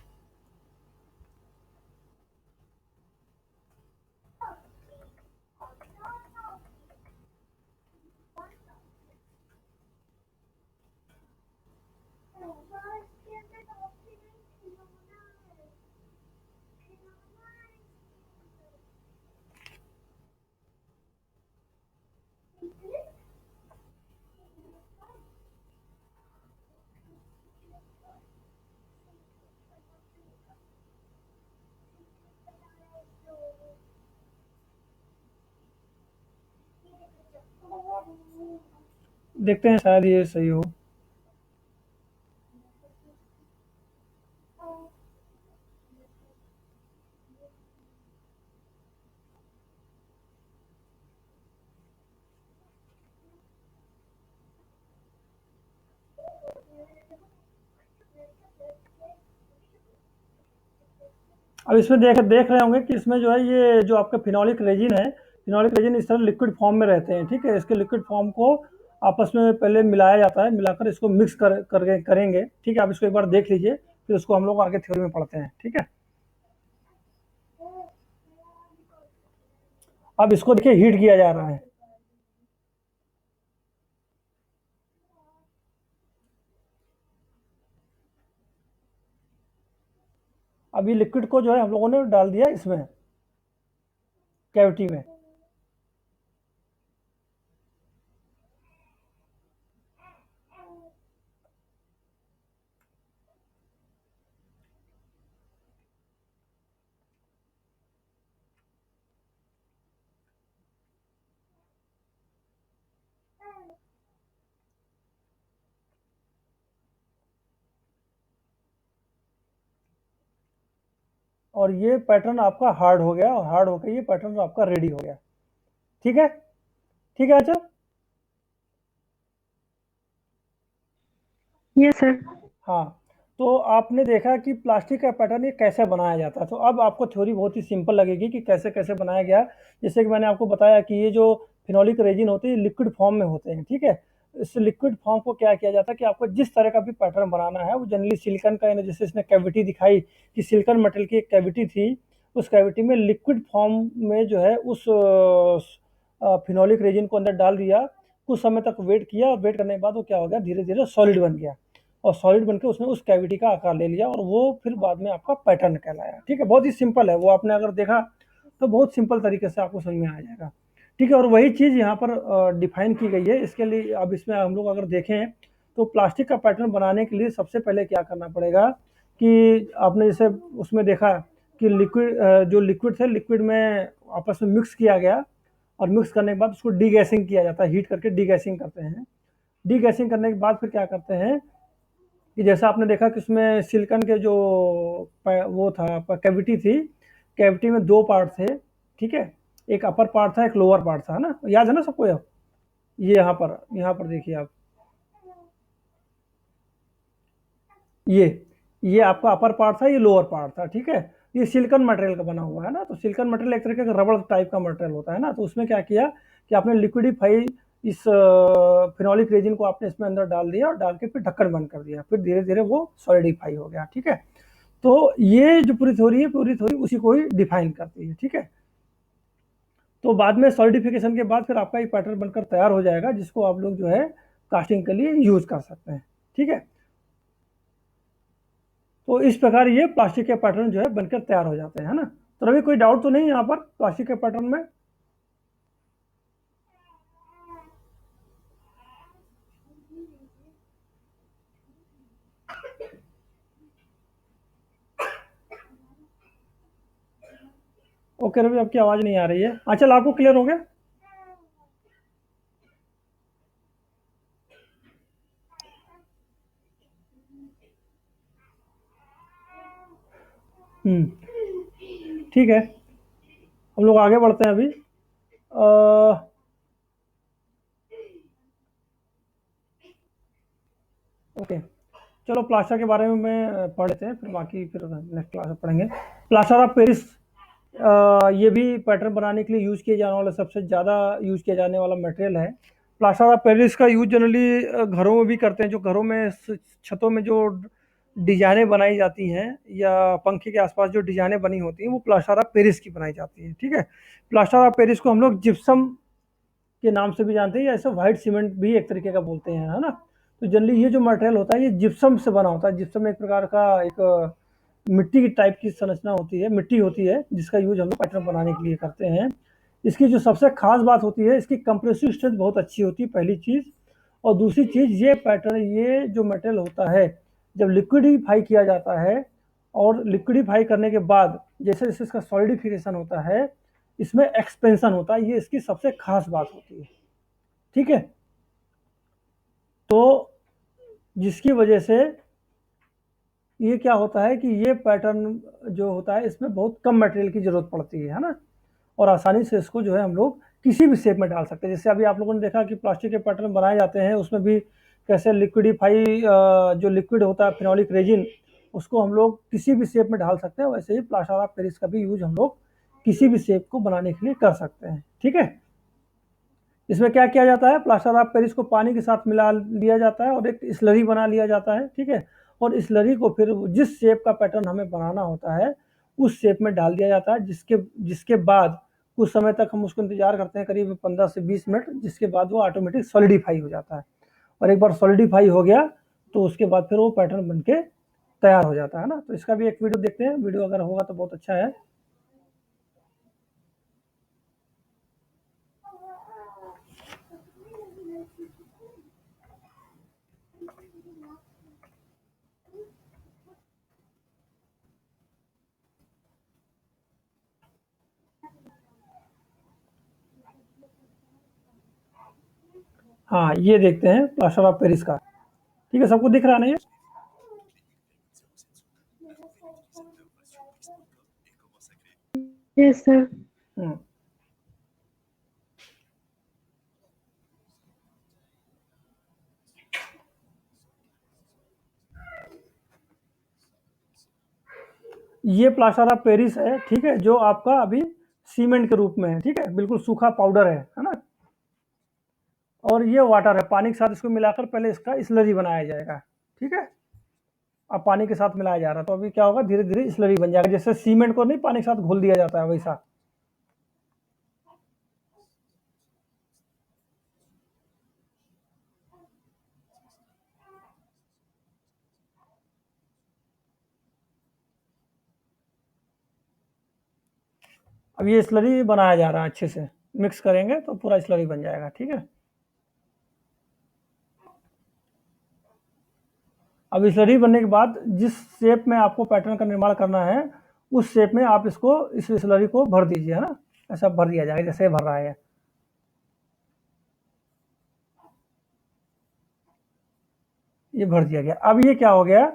देखते हैं शायद ये सही हो। अब इसमें देख देख रहे होंगे कि इसमें जो है ये जो आपका फिनोलिक रेजिन है, फिनोलिक रेजिन इस तरह लिक्विड फॉर्म में रहते हैं, ठीक है। इसके लिक्विड फॉर्म को आपस में पहले मिलाया जाता है, मिलाकर इसको मिक्स करेंगे, ठीक है। आप इसको एक बार देख लीजिए, फिर उसको हम लोग आगे थ्योरी में पढ़ते हैं, ठीक है। अब इसको देखिए हीट किया जा रहा है। अभी लिक्विड को जो है हम लोगों ने डाल दिया इसमें कैविटी में। और ये पैटर्न आपका हार्ड हो गया, और हार्ड होकर ये पैटर्न आपका रेडी हो गया, ठीक है। ठीक है, अच्छा। Yes sir. हाँ, तो आपने देखा कि प्लास्टिक का पैटर्न ये कैसे बनाया जाता है। तो अब आपको थ्योरी बहुत ही सिंपल लगेगी कि कैसे कैसे बनाया गया। जैसे कि मैंने आपको बताया कि ये जो फिनोलिक रेजिन होते हैं लिक्विड फॉर्म में होते हैं, ठीक है। इस लिक्विड फॉर्म को क्या किया जाता है कि आपको जिस तरह का भी पैटर्न बनाना है, वो जनरली सिलिकॉन का, जैसे इसने कैविटी दिखाई कि सिलिकॉन मेटल की एक कैविटी थी, उस कैविटी में लिक्विड फॉर्म में जो है उस फिनोलिक रेजिन को अंदर डाल दिया। कुछ समय तक वेट किया, और वेट करने के बाद वो क्या हो गया, धीरे धीरे सॉलिड बन गया, और सॉलिड बनकर उसने उस कैविटी का आकार ले लिया, और वो फिर बाद में आपका पैटर्न कहलाया, ठीक है। बहुत ही सिंपल है, वो आपने अगर देखा तो बहुत सिंपल तरीके से आपको समझ में आ जाएगा, ठीक है। और वही चीज़ यहाँ पर डिफाइन की गई है। इसके लिए अब इसमें हम लोग अगर देखें तो प्लास्टिक का पैटर्न बनाने के लिए सबसे पहले क्या करना पड़ेगा कि आपने जैसे उसमें देखा कि लिक्विड, जो लिक्विड थे, लिक्विड में आपस में मिक्स किया गया, और मिक्स करने के बाद उसको डीगैसिंग किया जाता है, हीट करके डीगैसिंग करते हैं। डीगैसिंग करने के बाद फिर क्या करते हैं कि जैसा आपने देखा कि उसमें सिलिकॉन के जो वो था, कैविटी थी, कैविटी में दो पार्ट थे, ठीक है। एक अपर पार्ट था, एक लोअर पार्ट था, ना, याद है ना सबको। ये यहाँ पर देखिए आप, ये ये आपका अपर पार्ट था, ये लोअर पार्ट था, ठीक है। ये सिलिकॉन मटेरियल का बना हुआ है ना, तो सिलिकॉन मटेरियल एक तरीके का रबड़ टाइप का मटेरियल होता है ना। तो उसमें क्या किया कि आपने लिक्विडिफाई इस फिनोलिक रेजिन को आपने इसमें अंदर डाल दिया, और डाल के फिर ढक्कन बंद कर दिया, फिर धीरे धीरे वो सॉलिडिफाई हो गया, ठीक है। तो ये जो पूरी थ्योरी है, पूरी थ्योरी उसी को ही डिफाइन करती है, ठीक है। तो बाद में सॉलिडिफिकेशन के बाद फिर आपका ये पैटर्न बनकर तैयार हो जाएगा, जिसको आप लोग जो है कास्टिंग के लिए यूज कर सकते हैं, ठीक है। तो इस प्रकार ये प्लास्टिक के पैटर्न जो है बनकर तैयार हो जाते हैं, है ना। तो रवि, कोई डाउट तो नहीं यहाँ पर प्लास्टिक के पैटर्न में? ओके रवि, आपकी आवाज़ नहीं आ रही है। चल, आपको क्लियर हो गया? ठीक है, हम लोग आगे बढ़ते हैं अभी। ओके, चलो प्लास्टर के बारे में मैं पढ़ लेते हैं, फिर बाकी फिर नेक्स्ट क्लास में पढ़ेंगे। प्लास्टर ऑफ पेरिस ये भी पैटर्न बनाने के लिए यूज़ किया जाने वाला सबसे ज़्यादा यूज़ किया जाने वाला मटेरियल है। प्लास्टर ऑफ पेरिस का यूज़ जनरली घरों में भी करते हैं, जो घरों में छतों में जो डिजाइनें बनाई जाती हैं या पंखे के आसपास जो डिजाइनें बनी होती हैं वो प्लास्टर ऑफ पेरिस की बनाई जाती है। ठीक है, प्लास्टर ऑफ पेरिस को हम लोग जिप्सम के नाम से भी जानते हैं, या ऐसे व्हाइट सीमेंट भी एक तरीके का बोलते हैं, है ना। तो जनरली ये जो मटेरियल होता है ये जिप्सम से बना होता है। जिप्सम एक प्रकार का एक मिट्टी की टाइप की संरचना होती है, मिट्टी होती है जिसका यूज हम लोग पैटर्न बनाने के लिए करते हैं। इसकी जो सबसे खास बात होती है, इसकी कंप्रेसिव स्ट्रेंथ बहुत अच्छी होती है, पहली चीज़। और दूसरी चीज़, ये पैटर्न, ये जो मटेरियल होता है, जब लिक्विडिफाई किया जाता है और लिक्विडिफाई करने के बाद जैसे जैसे इसका सॉलिडिफिकेशन होता है, इसमें एक्सपेंशन होता है, ये इसकी सबसे खास बात होती है। ठीक है, तो जिसकी वजह से ये क्या होता है कि ये पैटर्न जो होता है इसमें बहुत कम मटेरियल की ज़रूरत पड़ती है ना। और आसानी से इसको जो है हम लोग किसी भी शेप में डाल सकते हैं। जैसे अभी आप लोगों ने देखा कि प्लास्टिक के पैटर्न बनाए जाते हैं, उसमें भी कैसे लिक्विडिफाई जो लिक्विड होता है फिनोलिक रेजिन, उसको हम लोग किसी भी शेप में डाल सकते हैं। वैसे ही प्लास्टर ऑफ पेरिस का भी यूज हम लोग किसी भी शेप को बनाने के लिए कर सकते हैं। ठीक है, इसमें क्या किया जाता है, प्लास्टर ऑफ पेरिस को पानी के साथ मिला लिया जाता है और एक स्लरी बना लिया जाता है। ठीक है, और स्लरी को फिर जिस शेप का पैटर्न हमें बनाना होता है उस शेप में डाल दिया जाता है, जिसके जिसके बाद कुछ समय तक हम उसको इंतजार करते हैं, करीब 15 से 20 मिनट, जिसके बाद वो ऑटोमेटिक सॉलिडिफाई हो जाता है। और एक बार सॉलिडिफाई हो गया तो उसके बाद फिर वो पैटर्न बन के तैयार हो जाता है ना। तो इसका भी एक वीडियो देखते हैं, वीडियो अगर होगा तो बहुत अच्छा है। हाँ, ये देखते हैं प्लास्टर ऑफ पेरिस का। ठीक है, सबको दिख रहा है ना ये? Yes sir. हम्म। ये प्लास्टर ऑफ पेरिस है, ठीक है, जो आपका अभी सीमेंट के रूप में है। ठीक है, बिल्कुल सूखा पाउडर है ना। और ये वाटर है, पानी के साथ इसको मिलाकर पहले इसका स्लरी बनाया जाएगा। ठीक है, अब पानी के साथ मिलाया जा रहा है तो अभी क्या होगा, धीरे धीरे स्लरी बन जाएगा, जैसे सीमेंट को नहीं पानी के साथ घोल दिया जाता है वैसा। अब ये स्लरी बनाया जा रहा है, अच्छे से मिक्स करेंगे तो पूरा स्लरी बन जाएगा। ठीक है, अब स्लरी बनने के बाद जिस शेप में आपको पैटर्न का निर्माण करना है उस शेप में आप इसको, इस स्लरी को भर दीजिए, है ना। ऐसा भर दिया जाएगा जैसे भर रहा है। ये भर दिया गया। अब ये क्या हो गया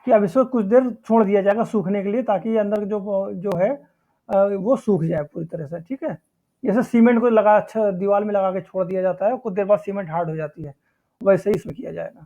कि अब इसको कुछ देर छोड़ दिया जाएगा सूखने के लिए, ताकि ये अंदर जो जो है वो सूख जाए पूरी तरह से। ठीक है, जैसे सीमेंट को लगा, अच्छा दीवार में लगा के छोड़ दिया जाता है, कुछ देर बाद सीमेंट हार्ड हो जाती है, वैसे ही इसमें किया जाएगा।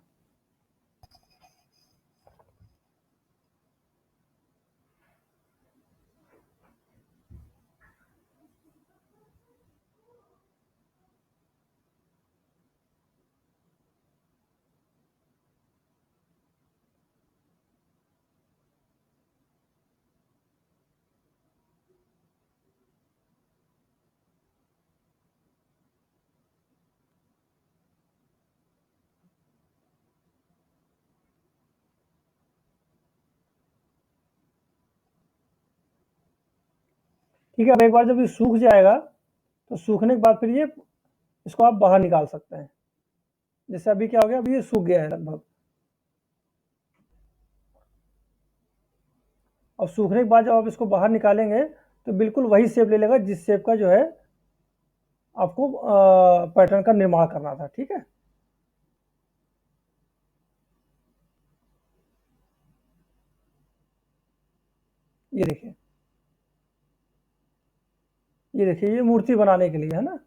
ठीक है, अब एक बार जब ये सूख जाएगा तो सूखने के बाद फिर ये, इसको आप बाहर निकाल सकते हैं। जैसे अभी क्या हो गया, अभी ये सूख गया है लगभग। और सूखने के बाद जब आप इसको बाहर निकालेंगे तो बिल्कुल वही शेप ले लेगा जिस शेप का जो है आपको पैटर्न का निर्माण करना था। ठीक है, ये देखिए, ये देखिए, ये मूर्ति बनाने के लिए है ना।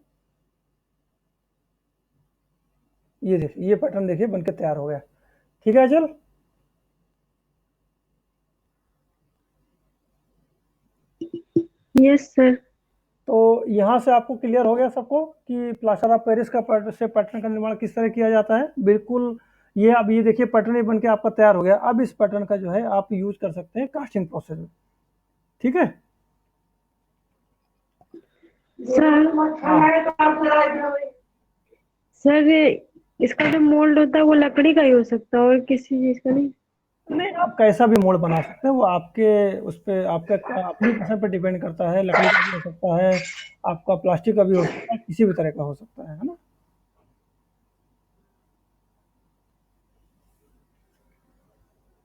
ये देखिए, ये पैटर्न देखिए बन के तैयार हो गया। ठीक है, चल। Yes sir. तो यहाँ से आपको क्लियर हो गया सबको कि प्लास्टर ऑफ पेरिस का से पैटर्न का निर्माण किस तरह किया जाता है। बिल्कुल, ये अब ये देखिए पैटर्न ये बन के आपका तैयार हो गया। अब इस पैटर्न का जो है आप यूज कर सकते हैं कास्टिंग प्रोसेस में। ठीक है। सर सर इसका जो मोल्ड होता है वो लकड़ी का ही हो सकता है और किसी चीज का नहीं? नहीं, आप कैसा भी मोल्ड बना सकते हैं, वो आपके उस पे आपका अपनी पसंद पे डिपेंड करता है। लकड़ी का भी हो सकता है, आपका प्लास्टिक का भी हो सकता है, किसी भी तरह का हो सकता है ना।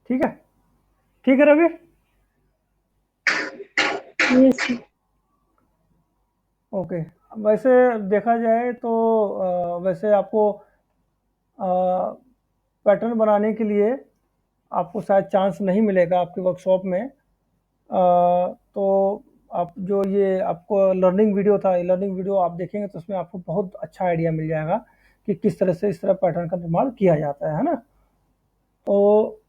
ठीक है, ठीक है रवि। Yes sir. ओके। वैसे देखा जाए तो वैसे आपको पैटर्न बनाने के लिए आपको शायद चांस नहीं मिलेगा आपके वर्कशॉप में। तो आप जो ये आपको लर्निंग वीडियो था, ये लर्निंग वीडियो आप देखेंगे तो उसमें आपको बहुत अच्छा आइडिया मिल जाएगा कि किस तरह से इस तरह पैटर्न का निर्माण किया जाता है ना। तो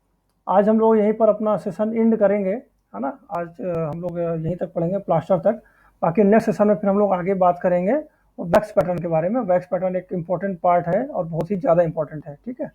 आज हम लोग यहीं पर अपना सेशन एंड करेंगे, है ना। आज हम लोग यहीं तक पढ़ेंगे प्लास्टर तक। बाकी नेक्स्ट सेशन में फिर हम लोग आगे बात करेंगे वैक्स पैटर्न के बारे में। वैक्स पैटर्न एक इम्पॉर्टेंट पार्ट है और बहुत ही ज़्यादा इम्पॉर्टेंट है। ठीक है।